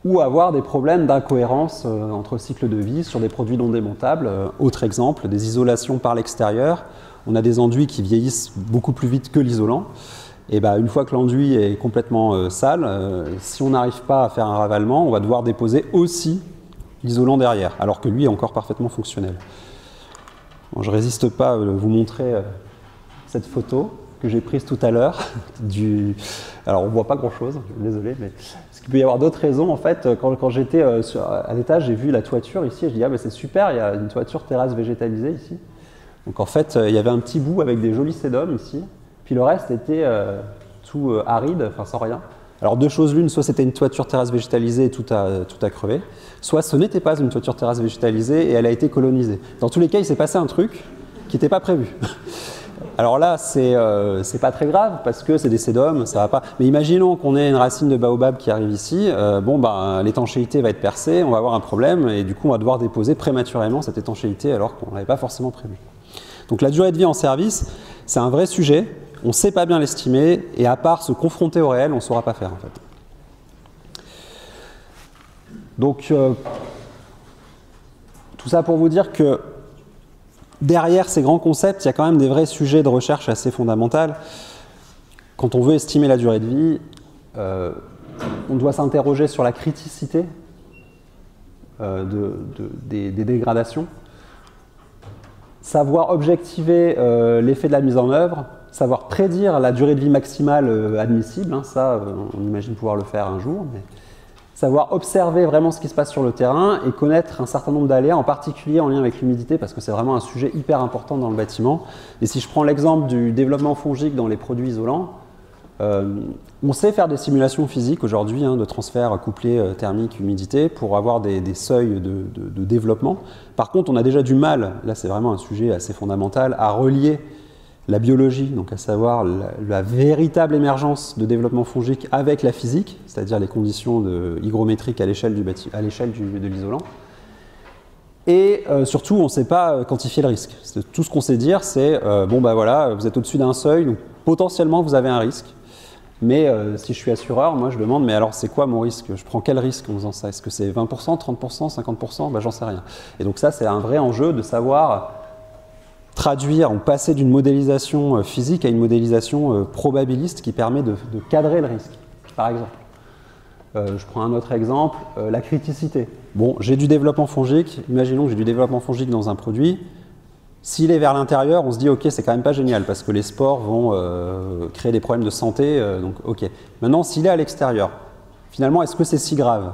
Ou avoir des problèmes d'incohérence entre cycles de vie sur des produits non démontables. Autre exemple, des isolations par l'extérieur. On a des enduits qui vieillissent beaucoup plus vite que l'isolant. Et une fois que l'enduit est complètement sale, si on n'arrive pas à faire un ravalement, on va devoir déposer aussi l'isolant derrière, alors que lui est encore parfaitement fonctionnel. Bon, je ne résiste pas à vous montrer cette photo que j'ai prise tout à l'heure. Alors on ne voit pas grand-chose, désolé, mais parce qu'il peut y avoir d'autres raisons. En fait, quand j'étais à l'étage, j'ai vu la toiture ici, et je dis c'est super, il y a une toiture terrasse végétalisée ici. Donc en fait, il y avait un petit bout avec des jolis sédums ici, puis le reste était tout aride, enfin sans rien. Alors deux choses l'une, soit c'était une toiture terrasse végétalisée et tout a crevé, soit ce n'était pas une toiture terrasse végétalisée et elle a été colonisée. Dans tous les cas, il s'est passé un truc qui n'était pas prévu. Alors là, c'est pas très grave parce que c'est des sédums, ça va pas. Mais imaginons qu'on ait une racine de baobab qui arrive ici, l'étanchéité va être percée, on va avoir un problème et du coup on va devoir déposer prématurément cette étanchéité alors qu'on ne l'avait pas forcément prévu. Donc la durée de vie en service, C'est un vrai sujet, on ne sait pas bien l'estimer, et à part se confronter au réel, on ne saura pas faire en fait. Donc, tout ça pour vous dire que derrière ces grands concepts, il y a quand même des vrais sujets de recherche assez fondamentaux. Quand on veut estimer la durée de vie, on doit s'interroger sur la criticité des dégradations, savoir objectiver l'effet de la mise en œuvre, savoir prédire la durée de vie maximale admissible, hein, ça on imagine pouvoir le faire un jour, mais savoir observer vraiment ce qui se passe sur le terrain et connaître un certain nombre d'aléas, en particulier en lien avec l'humidité, parce que c'est vraiment un sujet hyper important dans le bâtiment. Et si je prends l'exemple du développement fongique dans les produits isolants, on sait faire des simulations physiques aujourd'hui de transfert couplé thermique, humidité, pour avoir des seuils de développement. Par contre, on a déjà du mal, là c'est vraiment un sujet assez fondamental, à relier la biologie, donc à savoir la véritable émergence de développement fongique avec la physique, c'est-à-dire les conditions hygrométriques à l'échelle de l'isolant. Et surtout, on ne sait pas quantifier le risque. Tout ce qu'on sait dire, c'est bon bah voilà, vous êtes au-dessus d'un seuil, donc potentiellement vous avez un risque. Mais si je suis assureur, moi je demande, mais alors c'est quoi mon risque? Je prends quel risque en faisant ça? Est-ce que c'est 20%, 30%, 50%? Ben, j'en sais rien. Et donc ça, c'est un vrai enjeu de savoir traduire ou passer d'une modélisation physique à une modélisation probabiliste qui permet de cadrer le risque, par exemple. Je prends un autre exemple, la criticité. Bon, j'ai du développement fongique, imaginons que j'ai du développement fongique dans un produit. S'il est vers l'intérieur, on se dit ok, c'est quand même pas génial parce que les spores vont créer des problèmes de santé, donc ok. Maintenant, s'il est à l'extérieur, finalement, est-ce que c'est si grave?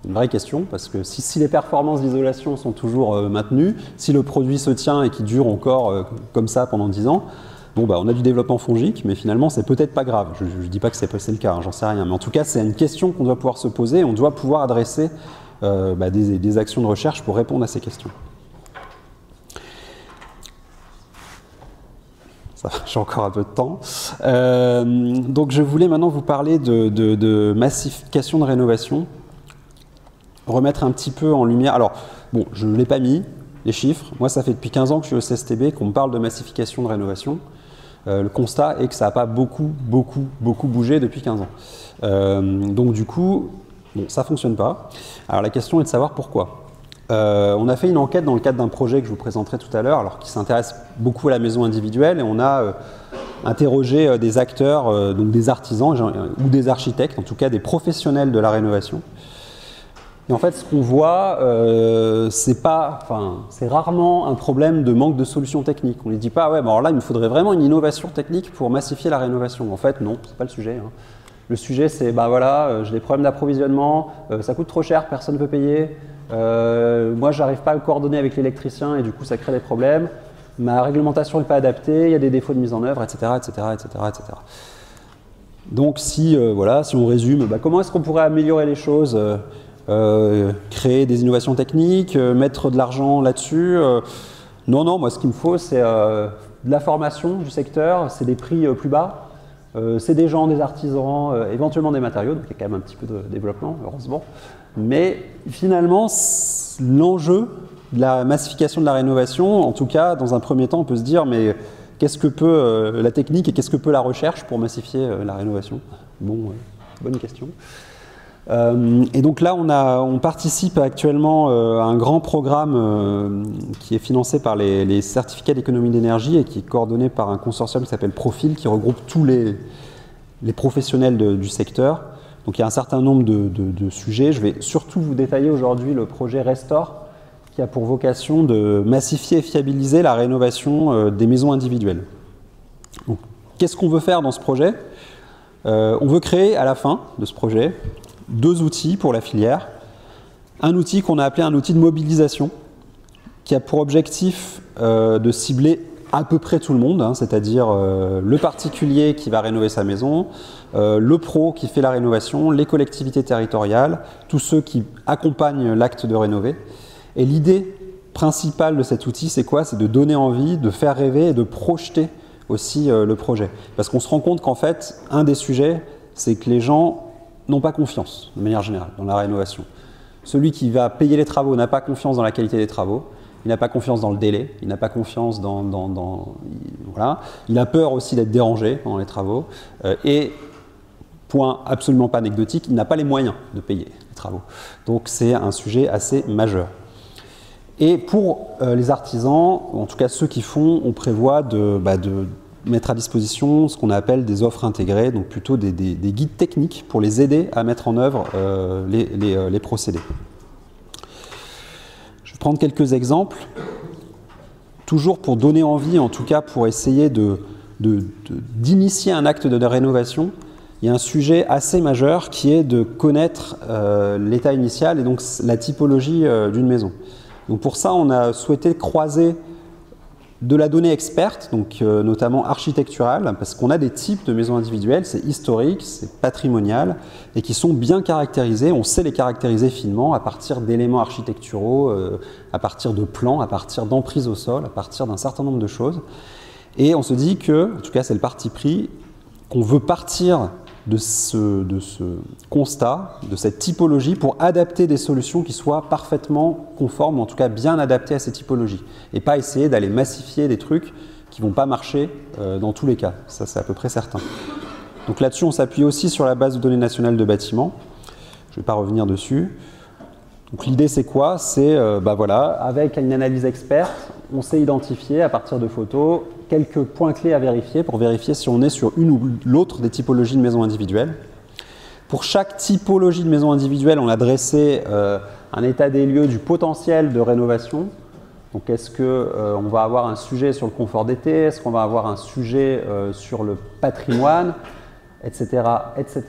Une vraie question, parce que si les performances d'isolation sont toujours maintenues, si le produit se tient et qu'il dure encore comme ça pendant 10 ans, bon, bah, on a du développement fongique, mais finalement, c'est peut-être pas grave. Je ne dis pas que c'est le cas, j'en sais rien. Mais en tout cas, c'est une question qu'on doit pouvoir se poser et on doit pouvoir adresser des actions de recherche pour répondre à ces questions. J'ai encore un peu de temps. Donc, je voulais maintenant vous parler de massification de rénovation. Remettre un petit peu en lumière. Alors, bon, je ne l'ai pas mis, les chiffres. Moi, ça fait depuis 15 ans que je suis au CSTB, qu'on me parle de massification de rénovation. Le constat est que ça n'a pas beaucoup bougé depuis 15 ans. Donc, du coup, bon, ça ne fonctionne pas. Alors, la question est de savoir pourquoi. On a fait une enquête dans le cadre d'un projet que je vous présenterai tout à l'heure, alors qui s'intéresse beaucoup à la maison individuelle, et on a interrogé des acteurs, donc des artisans ou des architectes, en tout cas des professionnels de la rénovation. Et en fait, ce qu'on voit, c'est rarement un problème de manque de solutions techniques. On ne dit pas, ouais, bon, alors là, il me faudrait vraiment une innovation technique pour massifier la rénovation. En fait, non, ce n'est pas le sujet. Hein. Le sujet, c'est, bah voilà, j'ai des problèmes d'approvisionnement, ça coûte trop cher, personne ne veut payer. Moi, j'arrive pas à le coordonner avec l'électricien et du coup, ça crée des problèmes. Ma réglementation n'est pas adaptée, il y a des défauts de mise en œuvre, etc., etc., etc., etc. Donc, si on résume, bah, comment est-ce qu'on pourrait améliorer les choses? Créer des innovations techniques, mettre de l'argent là-dessus. Non, moi ce qu'il me faut c'est de la formation du secteur, c'est des prix plus bas, c'est des gens, des artisans, éventuellement des matériaux, donc il y a quand même un petit peu de développement, heureusement. Mais finalement, l'enjeu de la massification de la rénovation, en tout cas dans un premier temps, on peut se dire mais qu'est-ce que peut la technique et qu'est-ce que peut la recherche pour massifier la rénovation? Bon, bonne question. Et donc là, on participe actuellement à un grand programme qui est financé par les certificats d'économie d'énergie et qui est coordonné par un consortium qui s'appelle Profil, qui regroupe tous les professionnels du secteur. Donc il y a un certain nombre de sujets. Je vais surtout vous détailler aujourd'hui le projet Restore, qui a pour vocation de massifier et fiabiliser la rénovation des maisons individuelles. Donc, qu'est-ce qu'on veut faire dans ce projet? On veut créer à la fin de ce projet 2 outils pour la filière. Un outil qu'on a appelé un outil de mobilisation, qui a pour objectif de cibler à peu près tout le monde, hein, c'est-à-dire le particulier qui va rénover sa maison, le pro qui fait la rénovation, les collectivités territoriales, tous ceux qui accompagnent l'acte de rénover. Et l'idée principale de cet outil, c'est quoi? C'est de donner envie, de faire rêver et de projeter aussi le projet. Parce qu'on se rend compte qu'en fait, un des sujets, c'est que les gens n'ont pas confiance, de manière générale, dans la rénovation. Celui qui va payer les travaux n'a pas confiance dans la qualité des travaux. il n'a pas confiance dans le délai, il n'a pas confiance voilà. Il a peur aussi d'être dérangé pendant les travaux, et point absolument pas anecdotique, il n'a pas les moyens de payer les travaux. Donc c'est un sujet assez majeur. Et pour les artisans, en tout cas ceux qui font, on prévoit de mettre à disposition ce qu'on appelle des offres intégrées, donc plutôt des guides techniques pour les aider à mettre en œuvre les procédés. Je vais prendre quelques exemples, toujours pour donner envie, en tout cas pour essayer d'initier un acte de rénovation. Il y a un sujet assez majeur qui est de connaître l'état initial et donc la typologie d'une maison. Donc pour ça, on a souhaité croiser de la donnée experte, donc notamment architecturale, parce qu'on a des types de maisons individuelles, c'est historique, c'est patrimonial, et qui sont bien caractérisés. On sait les caractériser finement à partir d'éléments architecturaux, à partir de plans, à partir d'emprises au sol, à partir d'un certain nombre de choses. Et on se dit que, en tout cas c'est le parti pris, qu'on veut partir de ce constat, de cette typologie, pour adapter des solutions qui soient parfaitement conformes, ou en tout cas bien adaptées à ces typologies, et pas essayer d'aller massifier des trucs qui ne vont pas marcher dans tous les cas. Ça, c'est à peu près certain. Donc là-dessus, on s'appuie aussi sur la base de données nationale de bâtiments. Je ne vais pas revenir dessus. Donc l'idée, c'est quoi? C'est, voilà, avec une analyse experte, on sait identifier à partir de photos quelques points clés à vérifier pour vérifier si on est sur une ou l'autre des typologies de maisons individuelles. Pour chaque typologie de maison individuelle, on a dressé un état des lieux du potentiel de rénovation. Donc est-ce qu'on va avoir un sujet sur le confort d'été? Est-ce qu'on va avoir un sujet sur le patrimoine, etc., etc.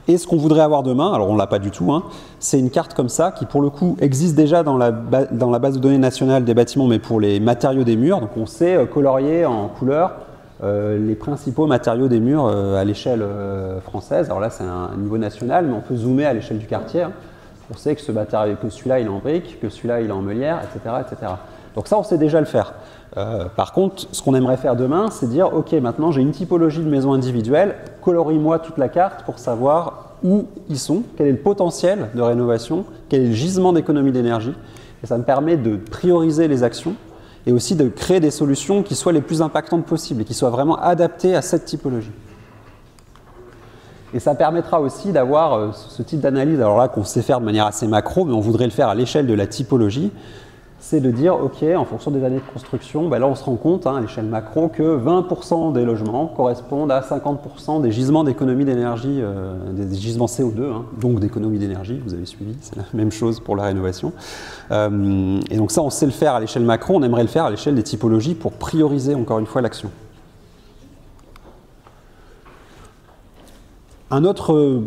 Et ce qu'on voudrait avoir demain, alors on ne l'a pas du tout, hein, c'est une carte comme ça qui pour le coup existe déjà dans la base de données nationale des bâtiments, mais pour les matériaux des murs. Donc on sait colorier en couleur les principaux matériaux des murs à l'échelle française. Alors là c'est un niveau national, mais on peut zoomer à l'échelle du quartier. Hein. On sait que que celui-là il est en brique, que celui-là il est en meulière, etc., etc. Donc ça on sait déjà le faire. Par contre, ce qu'on aimerait faire demain, c'est dire, ok, maintenant j'ai une typologie de maison individuelle, colorie-moi toute la carte pour savoir où ils sont, quel est le potentiel de rénovation, quel est le gisement d'économie d'énergie. Et ça me permet de prioriser les actions et aussi de créer des solutions qui soient les plus impactantes possibles et qui soient vraiment adaptées à cette typologie. Et ça permettra aussi d'avoir ce type d'analyse, alors là qu'on sait faire de manière assez macro, mais on voudrait le faire à l'échelle de la typologie. C'est de dire, ok, en fonction des années de construction, là on se rend compte à l'échelle macro que 20% des logements correspondent à 50% des gisements d'économie d'énergie, des gisements CO2, donc d'économie d'énergie, vous avez suivi, c'est la même chose pour la rénovation. Et donc ça, on sait le faire à l'échelle macro, on aimerait le faire à l'échelle des typologies pour prioriser encore une fois l'action. Un autre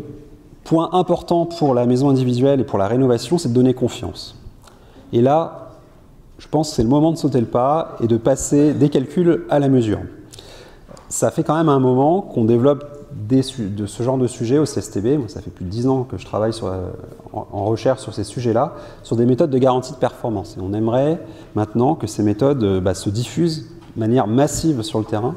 point important pour la maison individuelle et pour la rénovation, c'est de donner confiance. Et là, je pense que c'est le moment de sauter le pas et de passer des calculs à la mesure. Ça fait quand même un moment qu'on développe de ce genre de sujet au CSTB. Moi, ça fait plus de 10 ans que je travaille en recherche sur ces sujets-là, sur des méthodes de garantie de performance. Et on aimerait maintenant que ces méthodes se diffusent de manière massive sur le terrain.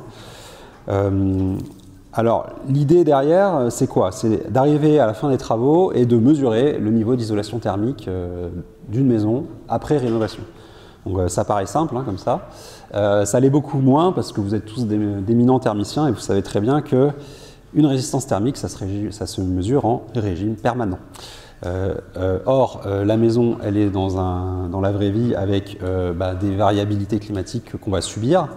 Alors, l'idée derrière, c'est quoi? C'est d'arriver à la fin des travaux et de mesurer le niveau d'isolation thermique d'une maison après rénovation. Donc ça paraît simple, comme ça. Ça l'est beaucoup moins parce que vous êtes tous d'éminents thermiciens et vous savez très bien qu'une résistance thermique, ça se mesure en régime permanent. Or, la maison, elle est dans la vraie vie avec des variabilités climatiques qu'on va subir.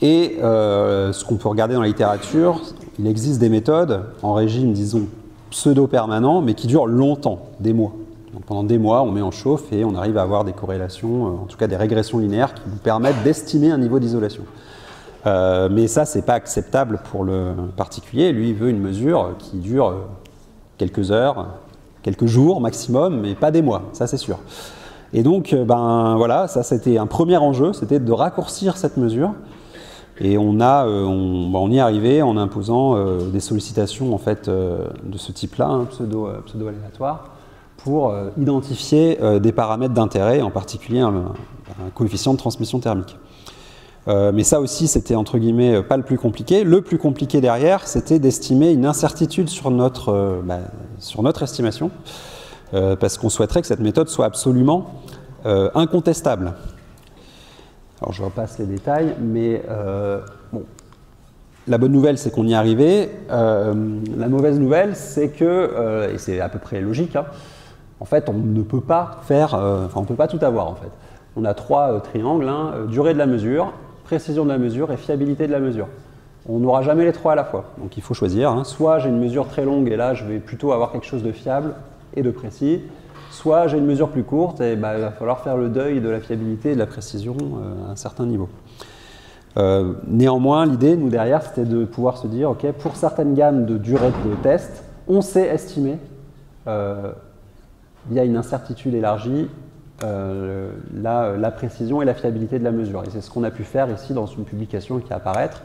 Et ce qu'on peut regarder dans la littérature, il existe des méthodes en régime, disons, pseudo-permanent, mais qui durent longtemps, des mois. Donc pendant des mois, on met en chauffe et on arrive à avoir des corrélations, en tout cas des régressions linéaires qui nous permettent d'estimer un niveau d'isolation. Mais ça, c'est pas acceptable pour le particulier. Lui, il veut une mesure qui dure quelques heures, quelques jours maximum, mais pas des mois, ça c'est sûr. Et donc, voilà, ça c'était un premier enjeu, c'était de raccourcir cette mesure. Et on y est arrivé en imposant des sollicitations en fait, de ce type-là, pseudo-aléatoires, pour identifier des paramètres d'intérêt, en particulier un coefficient de transmission thermique. Mais ça aussi, c'était entre guillemets pas le plus compliqué. Le plus compliqué derrière, c'était d'estimer une incertitude sur notre estimation, parce qu'on souhaiterait que cette méthode soit absolument incontestable. Alors je repasse les détails, mais bon, la bonne nouvelle c'est qu'on y est arrivé. La mauvaise nouvelle c'est que, et c'est à peu près logique, hein, en fait on ne peut pas faire, enfin on peut pas tout avoir en fait. On a trois triangles, hein, durée de la mesure, précision de la mesure et fiabilité de la mesure. On n'aura jamais les trois à la fois, donc il faut choisir. Hein. Soit j'ai une mesure très longue et là je vais plutôt avoir quelque chose de fiable et de précis, soit j'ai une mesure plus courte et bah, il va falloir faire le deuil de la fiabilité et de la précision à un certain niveau. Néanmoins, l'idée, nous derrière, c'était de pouvoir se dire, ok, pour certaines gammes de durée de test, on sait estimer, via une incertitude élargie, la précision et la fiabilité de la mesure. Et c'est ce qu'on a pu faire ici dans une publication qui va apparaître,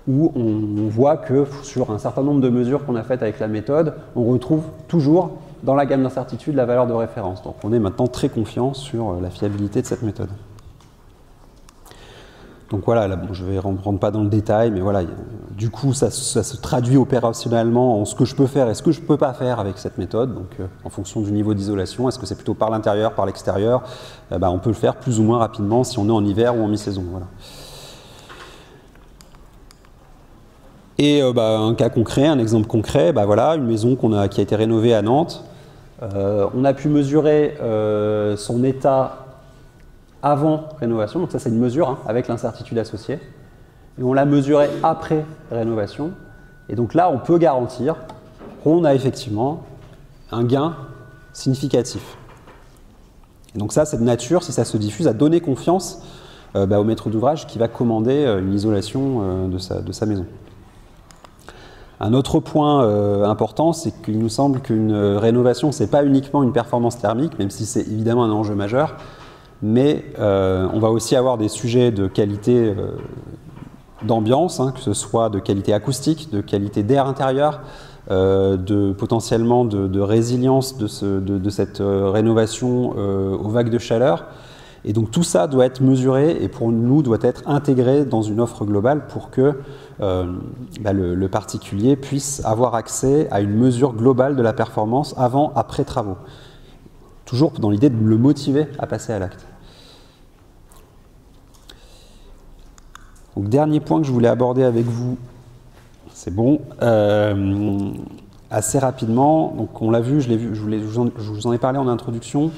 où on voit que sur un certain nombre de mesures qu'on a faites avec la méthode, on retrouve toujours dans la gamme d'incertitude la valeur de référence. Donc on est maintenant très confiant sur la fiabilité de cette méthode. Donc voilà, là, bon, je ne rentre pas dans le détail, mais voilà, du coup ça se traduit opérationnellement en ce que je peux faire et ce que je ne peux pas faire avec cette méthode, donc en fonction du niveau d'isolation. Est-ce que c'est plutôt par l'intérieur, par l'extérieur? On peut le faire plus ou moins rapidement si on est en hiver ou en mi-saison. Voilà. Et un cas concret, un exemple concret, voilà, une maison qui a été rénovée à Nantes. On a pu mesurer son état avant rénovation, donc ça c'est une mesure hein, avec l'incertitude associée. Et on l'a mesuré après rénovation. Et donc là, on peut garantir qu'on a effectivement un gain significatif. Et donc ça, c'est de nature, si ça se diffuse, à donner confiance au maître d'ouvrage qui va commander une isolation de sa maison. Un autre point important, c'est qu'il nous semble qu'une rénovation, ce n'est pas uniquement une performance thermique, même si c'est évidemment un enjeu majeur, mais on va aussi avoir des sujets de qualité d'ambiance, hein, que ce soit de qualité acoustique, de qualité d'air intérieur, potentiellement de résilience de cette rénovation aux vagues de chaleur. Et donc tout ça doit être mesuré et pour nous doit être intégré dans une offre globale pour que le particulier puisse avoir accès à une mesure globale de la performance avant, après travaux. Toujours dans l'idée de le motiver à passer à l'acte. Donc dernier point que je voulais aborder avec vous, c'est bon, assez rapidement, donc on l'a vu, je vous en ai parlé en introduction.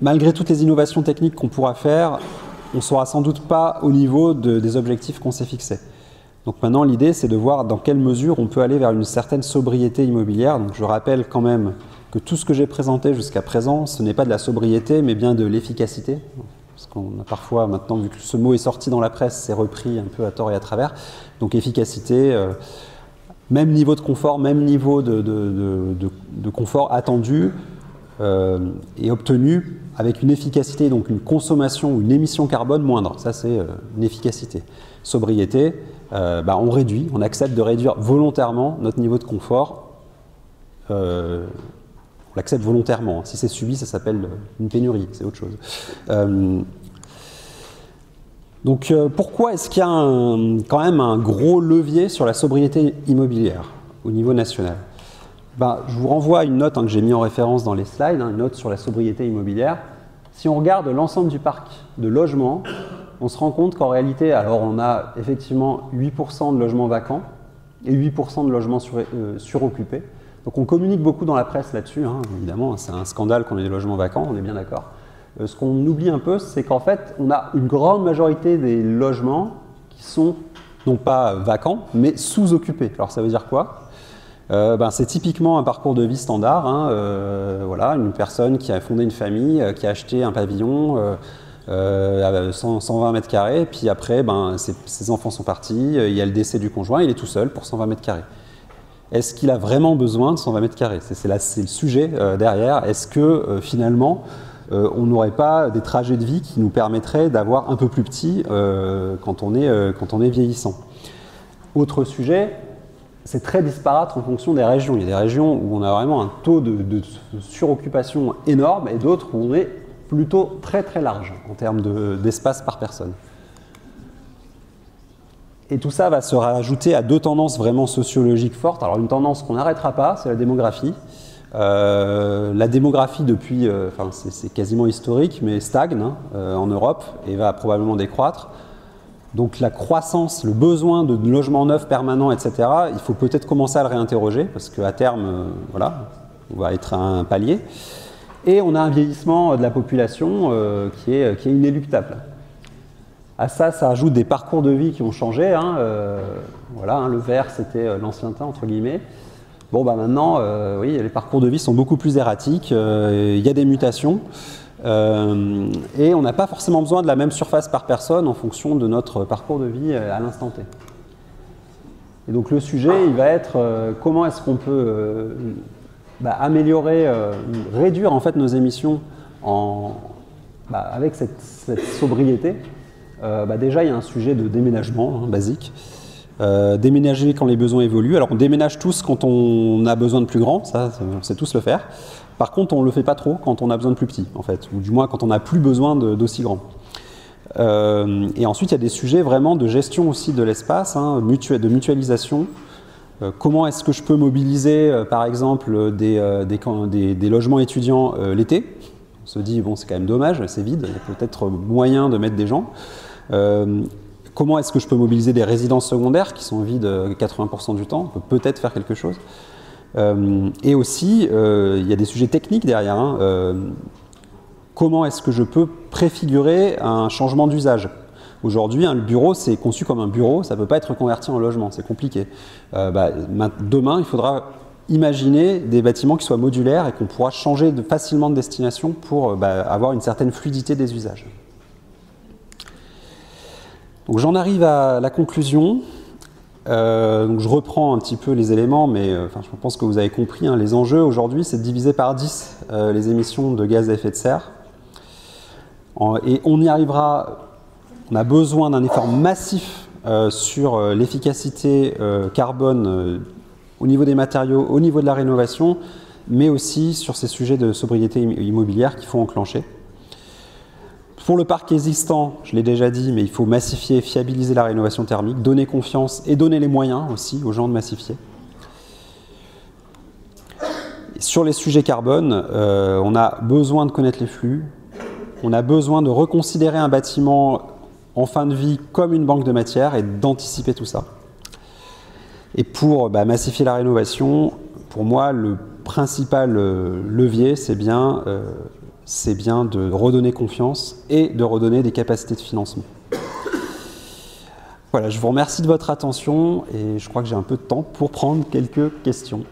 Malgré toutes les innovations techniques qu'on pourra faire, on ne sera sans doute pas au niveau des objectifs qu'on s'est fixés. Donc maintenant, l'idée, c'est de voir dans quelle mesure on peut aller vers une certaine sobriété immobilière. Donc je rappelle quand même que tout ce que j'ai présenté jusqu'à présent, ce n'est pas de la sobriété, mais bien de l'efficacité. Parce qu'on a parfois, maintenant, vu que ce mot est sorti dans la presse, c'est repris un peu à tort et à travers. Donc efficacité, même niveau de confort, même niveau de confort attendu et obtenu avec une efficacité, donc une consommation ou une émission carbone moindre. Ça, c'est une efficacité. Sobriété, on réduit, on accepte de réduire volontairement notre niveau de confort. On l'accepte volontairement. Si c'est subi, ça s'appelle une pénurie, c'est autre chose. Donc pourquoi est-ce qu'il y a quand même un gros levier sur la sobriété immobilière au niveau national? Je vous renvoie à une note que j'ai mis en référence dans les slides, une note sur la sobriété immobilière. Si on regarde l'ensemble du parc de logements, on se rend compte qu'en réalité, alors on a effectivement 8% de logements vacants et 8% de logements suroccupés. Donc on communique beaucoup dans la presse là-dessus, hein, évidemment, c'est un scandale qu'on ait des logements vacants, on est bien d'accord. Ce qu'on oublie un peu, c'est qu'en fait, on a une grande majorité des logements qui sont non pas vacants, mais sous-occupés. Alors ça veut dire quoi? C'est typiquement un parcours de vie standard, hein, voilà, une personne qui a fondé une famille, qui a acheté un pavillon à 120 mètres carrés, puis après, ses enfants sont partis, il y a le décès du conjoint, il est tout seul pour 120 mètres carrés. Est-ce qu'il a vraiment besoin de 120 mètres carrés? C'est le sujet derrière. Est-ce que finalement, on n'aurait pas des trajets de vie qui nous permettraient d'avoir un peu plus petit quand on est vieillissant? Autre sujet, c'est très disparate en fonction des régions. Il y a des régions où on a vraiment un taux de suroccupation énorme et d'autres où on est plutôt très très large en termes d'espace par personne. Et tout ça va se rajouter à deux tendances vraiment sociologiques fortes. Alors une tendance qu'on n'arrêtera pas, c'est la démographie. La démographie depuis, c'est quasiment historique, mais stagne en Europe et va probablement décroître. Donc la croissance, le besoin de logements neufs permanents, etc., il faut peut-être commencer à le réinterroger, parce qu'à terme, voilà, on va être à un palier. Et on a un vieillissement de la population qui est inéluctable. À ça, ça ajoute des parcours de vie qui ont changé. Voilà, le vert, c'était l'ancien temps, entre guillemets. Bon, bah maintenant, oui, les parcours de vie sont beaucoup plus erratiques, il y a des mutations. Et on n'a pas forcément besoin de la même surface par personne en fonction de notre parcours de vie à l'instant T. Et donc le sujet, il va être comment est-ce qu'on peut améliorer, réduire en fait nos émissions avec cette sobriété. Déjà, il y a un sujet de déménagement basique. Déménager quand les besoins évoluent. Alors on déménage tous quand on a besoin de plus grand, ça on sait tous le faire. Par contre, on ne le fait pas trop quand on a besoin de plus petit, en fait, ou du moins quand on n'a plus besoin d'aussi grand. Et ensuite, il y a des sujets vraiment de gestion aussi de l'espace, de mutualisation. Comment est-ce que je peux mobiliser, par exemple, des logements étudiants l'été? On se dit, bon, c'est quand même dommage, c'est vide, il y a peut-être moyen de mettre des gens. Comment est-ce que je peux mobiliser des résidences secondaires qui sont vides 80% du temps? On peut peut-être faire quelque chose. Et aussi, il y a des sujets techniques derrière. Comment est-ce que je peux préfigurer un changement d'usage? Aujourd'hui, le bureau, c'est conçu comme un bureau, ça ne peut pas être converti en logement, c'est compliqué. Demain, il faudra imaginer des bâtiments qui soient modulaires et qu'on pourra changer facilement de destination pour avoir une certaine fluidité des usages. Donc j'en arrive à la conclusion. Donc je reprends un petit peu les éléments, mais je pense que vous avez compris. Les enjeux aujourd'hui, c'est de diviser par 10 les émissions de gaz à effet de serre. Et on y arrivera, on a besoin d'un effort massif sur l'efficacité carbone au niveau des matériaux, au niveau de la rénovation, mais aussi sur ces sujets de sobriété immobilière qu'il faut enclencher. Pour le parc existant, je l'ai déjà dit, mais il faut massifier et fiabiliser la rénovation thermique, donner confiance et donner les moyens aussi aux gens de massifier. Sur les sujets carbone, on a besoin de connaître les flux, on a besoin de reconsidérer un bâtiment en fin de vie comme une banque de matière et d'anticiper tout ça. Et pour massifier la rénovation, pour moi, le principal levier, c'est bien de redonner confiance et de redonner des capacités de financement. Voilà, je vous remercie de votre attention et je crois que j'ai un peu de temps pour prendre quelques questions.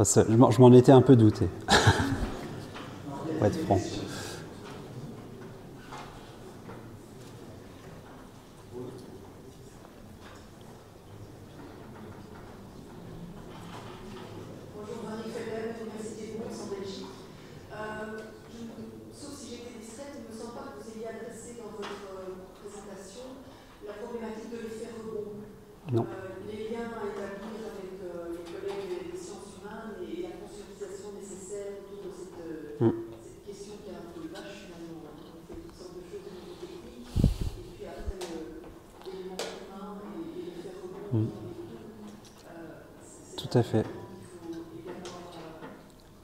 Je m'en étais un peu douté, pour être franc. Non. Les liens à établir avec les collègues des sciences humaines et la conscientisation nécessaire autour de cette question qui est un peu vache finalement. On fait toutes sortes de choses au niveau technique et puis après l'élément humain et les faire rebondir. Tout à fait.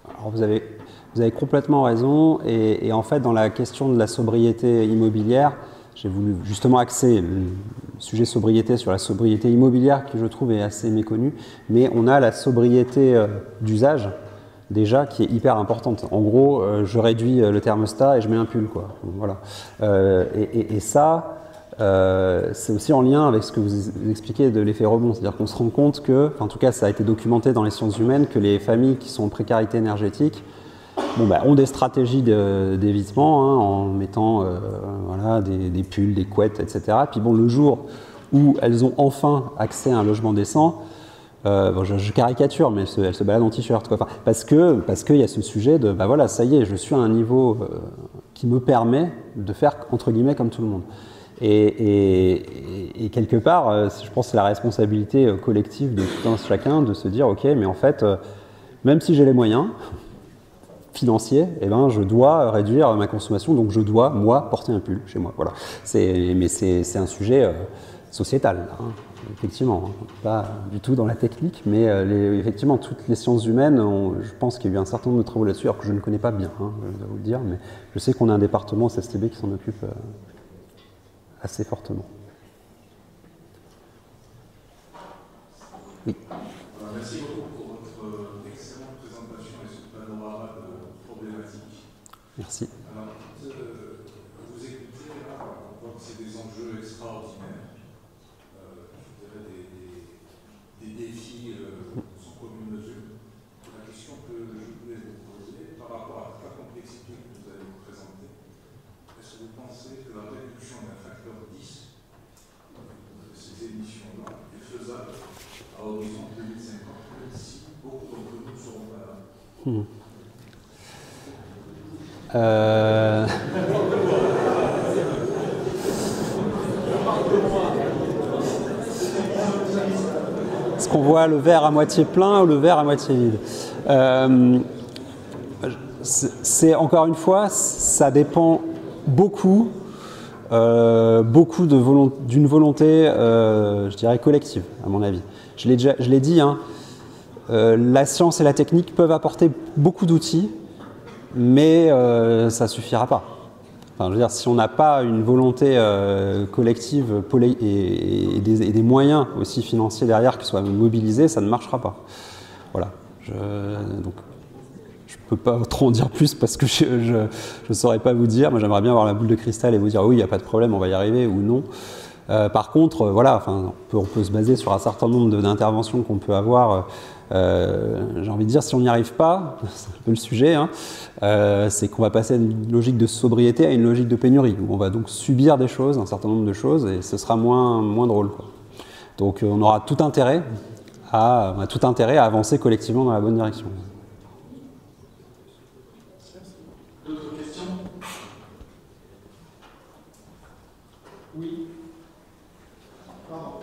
Alors vous avez complètement raison et en fait dans la question de la sobriété immobilière, j'ai voulu justement axer le sujet sobriété sur la sobriété immobilière qui je trouve est assez méconnue, mais on a la sobriété d'usage déjà qui est hyper importante. En gros, je réduis le thermostat et je mets un pull, quoi. Voilà. Et ça, c'est aussi en lien avec ce que vous expliquez de l'effet rebond, c'est-à-dire qu'on se rend compte que, en tout cas ça a été documenté dans les sciences humaines, que les familles qui sont en précarité énergétique, bon, bah, ont des stratégies d'évitement hein, en mettant voilà, des pulls, des couettes, etc. Puis bon, le jour où elles ont enfin accès à un logement décent, bon, je caricature, mais elles se baladent en t-shirt. Enfin, parce qu'il y a ce sujet de, bah voilà, ça y est, je suis à un niveau qui me permet de faire, entre guillemets, comme tout le monde. Et quelque part, je pense que c'est la responsabilité collective de tout un chacun de se dire, ok, mais en fait, même si j'ai les moyens financiers, eh ben, je dois réduire ma consommation, donc je dois, moi, porter un pull chez moi. Voilà. Mais c'est un sujet sociétal, là, hein. Effectivement, hein, pas du tout dans la technique, mais effectivement, toutes les sciences humaines, je pense qu'il y a eu un certain nombre de travaux là-dessus, alors que je ne connais pas bien, hein, je dois vous le dire, mais je sais qu'on a un département au CSTB qui s'en occupe assez fortement. Oui. Merci beaucoup pour votre excellente présentation et ce panorama de problématiques. Merci. Alors, vous écoutez, là, on voit que c'est des enjeux extraordinaires. Je dirais des défis sans commune mesure. La question que je voulais vous poser, par rapport à toute la complexité que vous avez présentée, est-ce que vous pensez que la réduction d'un facteur 10 de ces émissions-là est faisable à horizon 2050, même si beaucoup d'entre nous ne seront pas là? Est-ce qu'on voit le verre à moitié plein ou le verre à moitié vide? C'est encore une fois, ça dépend beaucoup d'une volonté, je dirais, collective, à mon avis. Je l'ai dit, hein, la science et la technique peuvent apporter beaucoup d'outils, mais ça ne suffira pas. Enfin, je veux dire, si on n'a pas une volonté collective et des moyens aussi financiers derrière qui soient mobilisés, ça ne marchera pas. Voilà. Donc, je ne peux pas trop en dire plus parce que je ne saurais pas vous dire. Moi, j'aimerais bien avoir la boule de cristal et vous dire oui, il n'y a pas de problème, on va y arriver ou non. Par contre, voilà, enfin, on peut se baser sur un certain nombre d'interventions qu'on peut avoir. J'ai envie de dire, si on n'y arrive pas, c'est un peu le sujet, hein, c'est qu'on va passer d'une logique de sobriété à une logique de pénurie, où on va donc subir des choses, un certain nombre de choses, et ce sera moins drôle, quoi. Donc on aura tout intérêt à avancer collectivement dans la bonne direction. D'autres questions? Oui. Pardon.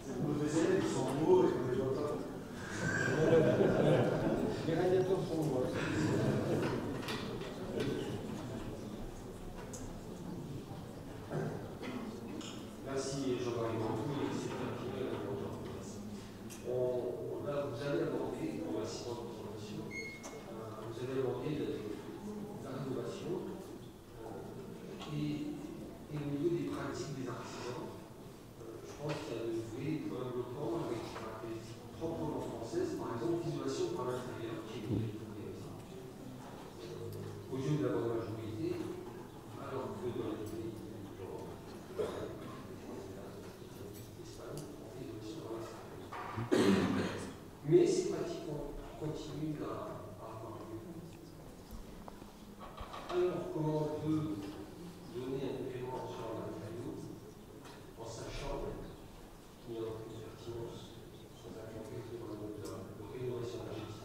C'est le mauvais élève, ils sont en haut et on les voit pas. Les radiateurs sont en haut. Merci Jean-Marie Mantoux et c'est un petit peu vous avez abordé, merci pour votre présentation, vous avez abordé la rénovation et au niveau des pratiques des artisans, je pense qu'il y a des développements avec des caractéristiques proprement françaises, par exemple l'isolation par l'intérieur, qui est une aux yeux de la bonne majorité, alors que dans les pays genre l'Espagne, on fait l'isolation par l'extérieur. Mais ces pratiques continuent à avoir lieu. Alors, comment on peut donner un élément sur la matériau en sachant qu'il n'y a aucune pertinence sur la contexte dans le mode de rénovation énergétique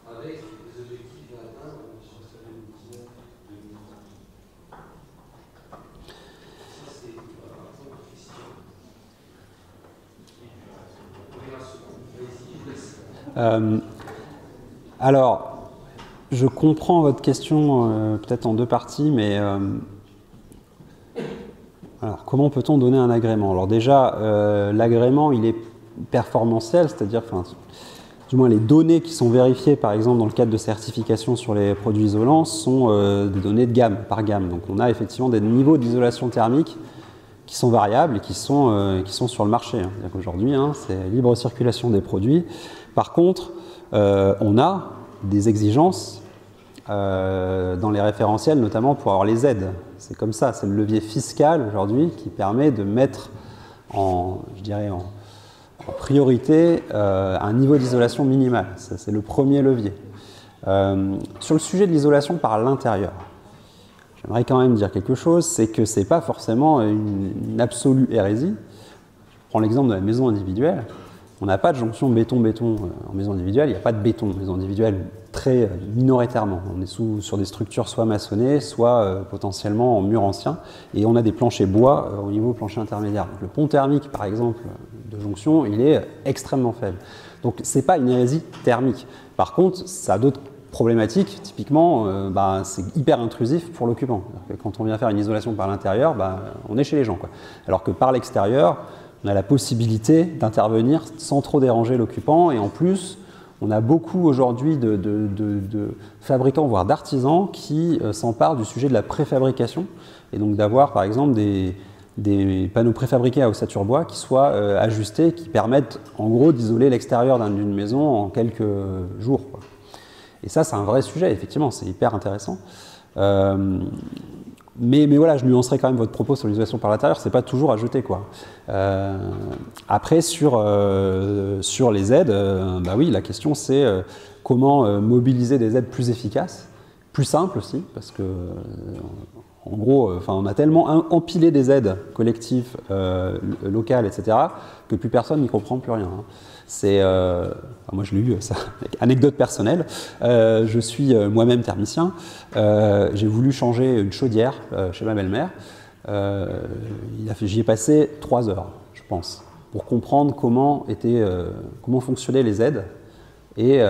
avec des objectifs à atteindre sur le 2019-2030. Ça, c'est la première question. Alors, je comprends votre question peut-être en deux parties, mais alors, comment peut-on donner un agrément? Alors déjà, l'agrément, il est performantiel, c'est-à-dire, du moins les données qui sont vérifiées, par exemple, dans le cadre de certification sur les produits isolants, sont des données de gamme, par gamme. Donc on a effectivement des niveaux d'isolation thermique qui sont variables et qui sont sur le marché. C'est-à-dire qu'aujourd'hui, c'est libre circulation des produits. Par contre, on a des exigences dans les référentiels, notamment pour avoir les aides. C'est comme ça, c'est le levier fiscal aujourd'hui qui permet de mettre en en priorité un niveau d'isolation minimal. C'est le premier levier. Sur le sujet de l'isolation par l'intérieur, j'aimerais quand même dire quelque chose, c'est que ce n'est pas forcément une absolue hérésie. Je prends l'exemple de la maison individuelle. On n'a pas de jonction béton-béton en maison individuelle, il n'y a pas de béton en maison individuelle très minoritairement. On est sur des structures soit maçonnées, soit potentiellement en mur ancien, et on a des planchers bois au niveau plancher intermédiaire. Donc, le pont thermique, par exemple, de jonction, il est extrêmement faible. Donc ce n'est pas une hérésie thermique. Par contre, ça a d'autres problématiques. Typiquement, c'est hyper intrusif pour l'occupant. Quand on vient faire une isolation par l'intérieur, on est chez les gens, quoi. Alors que par l'extérieur, on a la possibilité d'intervenir sans trop déranger l'occupant, et en plus, on a beaucoup aujourd'hui de fabricants, voire d'artisans, qui s'emparent du sujet de la préfabrication, et donc d'avoir par exemple des panneaux préfabriqués à ossature bois qui soient ajustés, qui permettent en gros d'isoler l'extérieur d'une maison en quelques jours, quoi. Et ça, c'est un vrai sujet, effectivement, c'est hyper intéressant. Mais voilà, je nuancerai quand même votre propos sur l'isolation par l'intérieur, c'est pas toujours à jeter, quoi. Après, sur les aides, oui, la question c'est comment mobiliser des aides plus efficaces, plus simples aussi, parce que en gros, on a tellement empilé des aides collectives, locales, etc., que plus personne n'y comprend plus rien, hein. Moi je l'ai eu, ça, anecdote personnelle, je suis moi-même thermicien, j'ai voulu changer une chaudière chez ma belle-mère, j'y ai passé 3 heures, je pense, pour comprendre comment fonctionnaient les aides et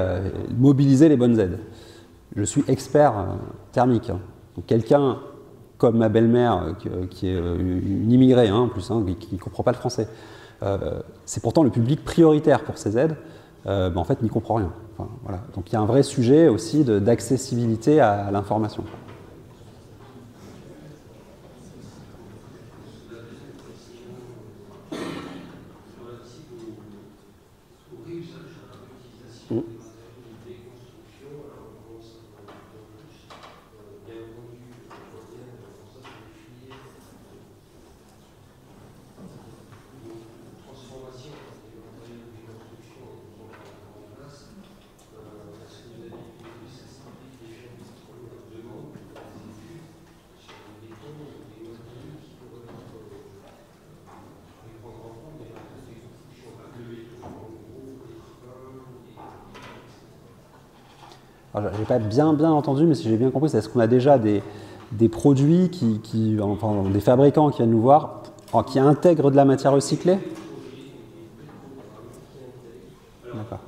mobiliser les bonnes aides. Je suis expert thermique, hein. Donc quelqu'un comme ma belle-mère, qui est une immigrée, hein, en plus, hein, qui ne comprend pas le français, c'est pourtant le public prioritaire pour ces aides, en fait, n'y comprend rien. Enfin, voilà. Donc il y a un vrai sujet aussi d'accessibilité à l'information. Je n'ai pas bien entendu, mais si j'ai bien compris, c'est est-ce qu'on a déjà des produits, des fabricants qui viennent nous voir, qui intègrent de la matière recyclée? D'accord.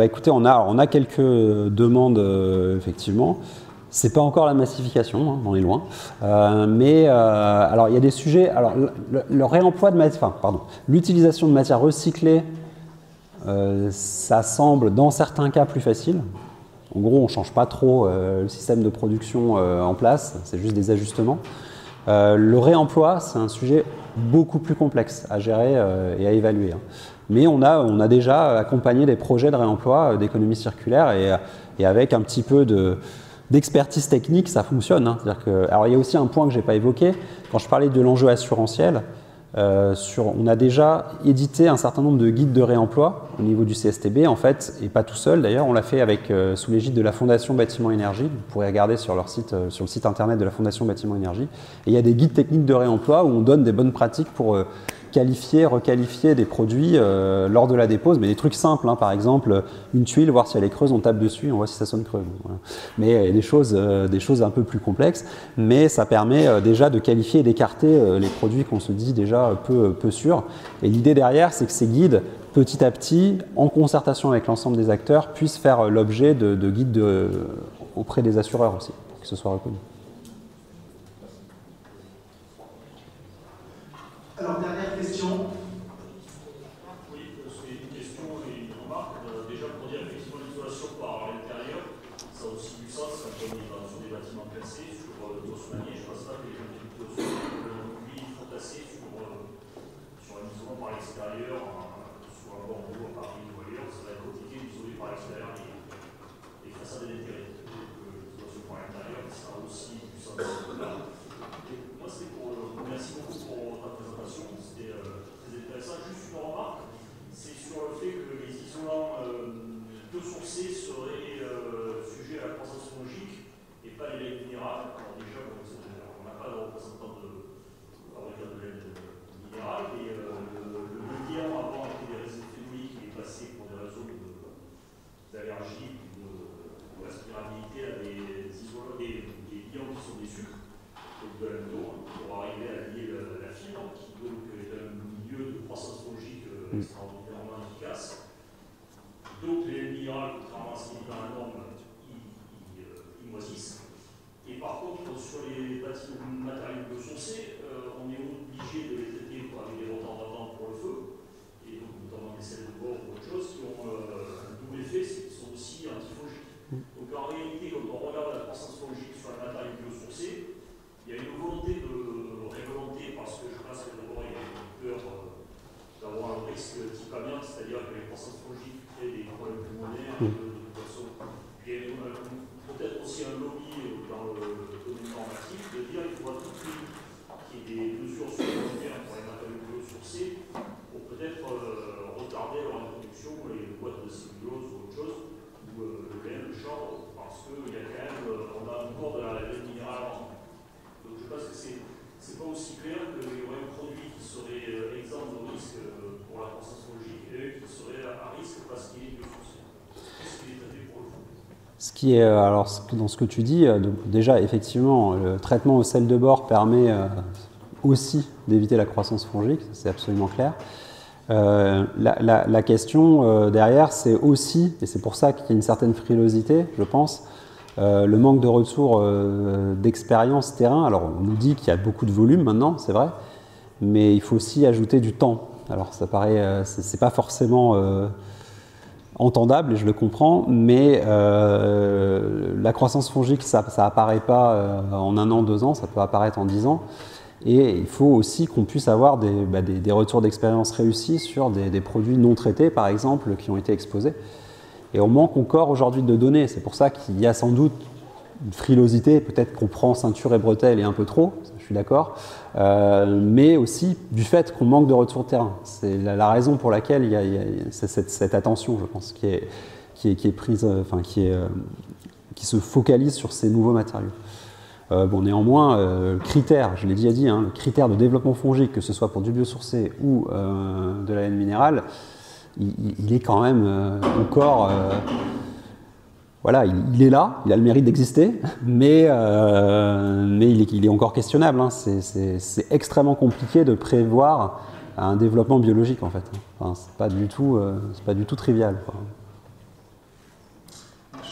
Écoutez, on a quelques demandes, effectivement. C'est pas encore la massification, hein, on est loin. Alors il y a des sujets. Alors le réemploi de matière, l'utilisation de matières recyclées, ça semble dans certains cas plus facile. En gros, on ne change pas trop le système de production en place, c'est juste des ajustements. Le réemploi, c'est un sujet beaucoup plus complexe à gérer et à évaluer, hein. Mais on a déjà accompagné des projets de réemploi, d'économie circulaire, et avec un petit peu d'expertise technique, ça fonctionne, hein. Alors il y a aussi un point que je n'ai pas évoqué, quand je parlais de l'enjeu assurantiel, on a déjà édité un certain nombre de guides de réemploi au niveau du CSTB, en fait, et pas tout seul d'ailleurs, on l'a fait sous l'égide de la Fondation Bâtiment Énergie. Vous pourrez regarder sur leur site, sur le site internet de la Fondation Bâtiment Énergie, et il y a des guides techniques de réemploi où on donne des bonnes pratiques pour qualifier, requalifier des produits lors de la dépose, mais des trucs simples, hein, par exemple une tuile, voir si elle est creuse, on tape dessus, on voit si ça sonne creux. Voilà. Mais des choses un peu plus complexes, mais ça permet déjà de qualifier et d'écarter les produits qu'on se dit déjà peu sûrs. Et l'idée derrière, c'est que ces guides, petit à petit, en concertation avec l'ensemble des acteurs, puissent faire l'objet de guides auprès des assureurs aussi, pour que ce soit reconnu. Alors, dernière question. Oui, c'est une question et une remarque. Déjà, pour dire effectivement l'isolation par l'intérieur, ça a aussi du sens quand on est sur des bâtiments classés, sur Haussmannier, je pense pas que les gens qui écoutent lui, il faut passer sur un isolement par l'extérieur, arriver à lier la fibre, qui donc est un milieu de croissance fongique extraordinairement efficace. Donc les minérales, contrairement à ce qui est dans la norme, ils moisissent. Et par contre, sur les matériaux biosourcés, on est obligé de les traiter avec des retardants pour le feu, et donc notamment des sels de bord ou autre chose, qui ont un double effet, c'est qu'ils sont aussi antifongiques. Donc en réalité, quand on regarde la croissance fongique sur les matériaux biosourcés, il y a une volonté de réglementer, parce que je pense que d'abord il y a une peur d'avoir un risque type amiante, c'est-à-dire que les croissances fongiques créent des problèmes pulmonaires, de poissons. Et peut-être aussi un lobby dans le domaine normatif de dire qu'il faut à tout prix qu'il y ait des mesures supplémentaires pour les matériaux biosourcés pour peut-être retarder leur introduction, les boîtes de cellulose ou autre chose, ou le lait, le chanvre, parce qu'il y a quand même, on a encore de la laine minérale. Donc je pense que c'est pas aussi clair qu'il y aurait un produit qui serait exempt de risque pour la croissance fongique et qui serait à risque parce qu'il est biosourcé. Qu'est-ce qu'il est traité pour le fond? Ce qui est, alors, dans ce que tu dis, donc déjà, effectivement, le traitement au sel de bore permet aussi d'éviter la croissance fongique, c'est absolument clair. La question derrière, c'est aussi, et c'est pour ça qu'il y a une certaine frilosité, je pense, le manque de retour d'expérience terrain. Alors, on nous dit qu'il y a beaucoup de volume maintenant, c'est vrai, mais il faut aussi ajouter du temps. Alors, ça paraît, c'est pas forcément entendable, et je le comprends, mais la croissance fongique, ça apparaît pas en 1 an, 2 ans, ça peut apparaître en 10 ans. Et il faut aussi qu'on puisse avoir des retours d'expérience réussis sur des produits non traités, par exemple, qui ont été exposés. Et on manque encore aujourd'hui de données. C'est pour ça qu'il y a sans doute une frilosité, peut-être qu'on prend ceinture et bretelles et un peu trop, je suis d'accord, mais aussi du fait qu'on manque de retour terrain. C'est la raison pour laquelle il y a cette attention, je pense, qui est prise, enfin, qui se focalise sur ces nouveaux matériaux. Bon, néanmoins, le critère, je l'ai déjà dit, le critère de développement fongique, que ce soit pour du biosourcé ou de la laine minérale, il est quand même encore... voilà, il est là, il a le mérite d'exister, mais il est encore questionnable. C'est extrêmement compliqué de prévoir un développement biologique, en fait. Enfin, c'est pas du tout trivial, quoi.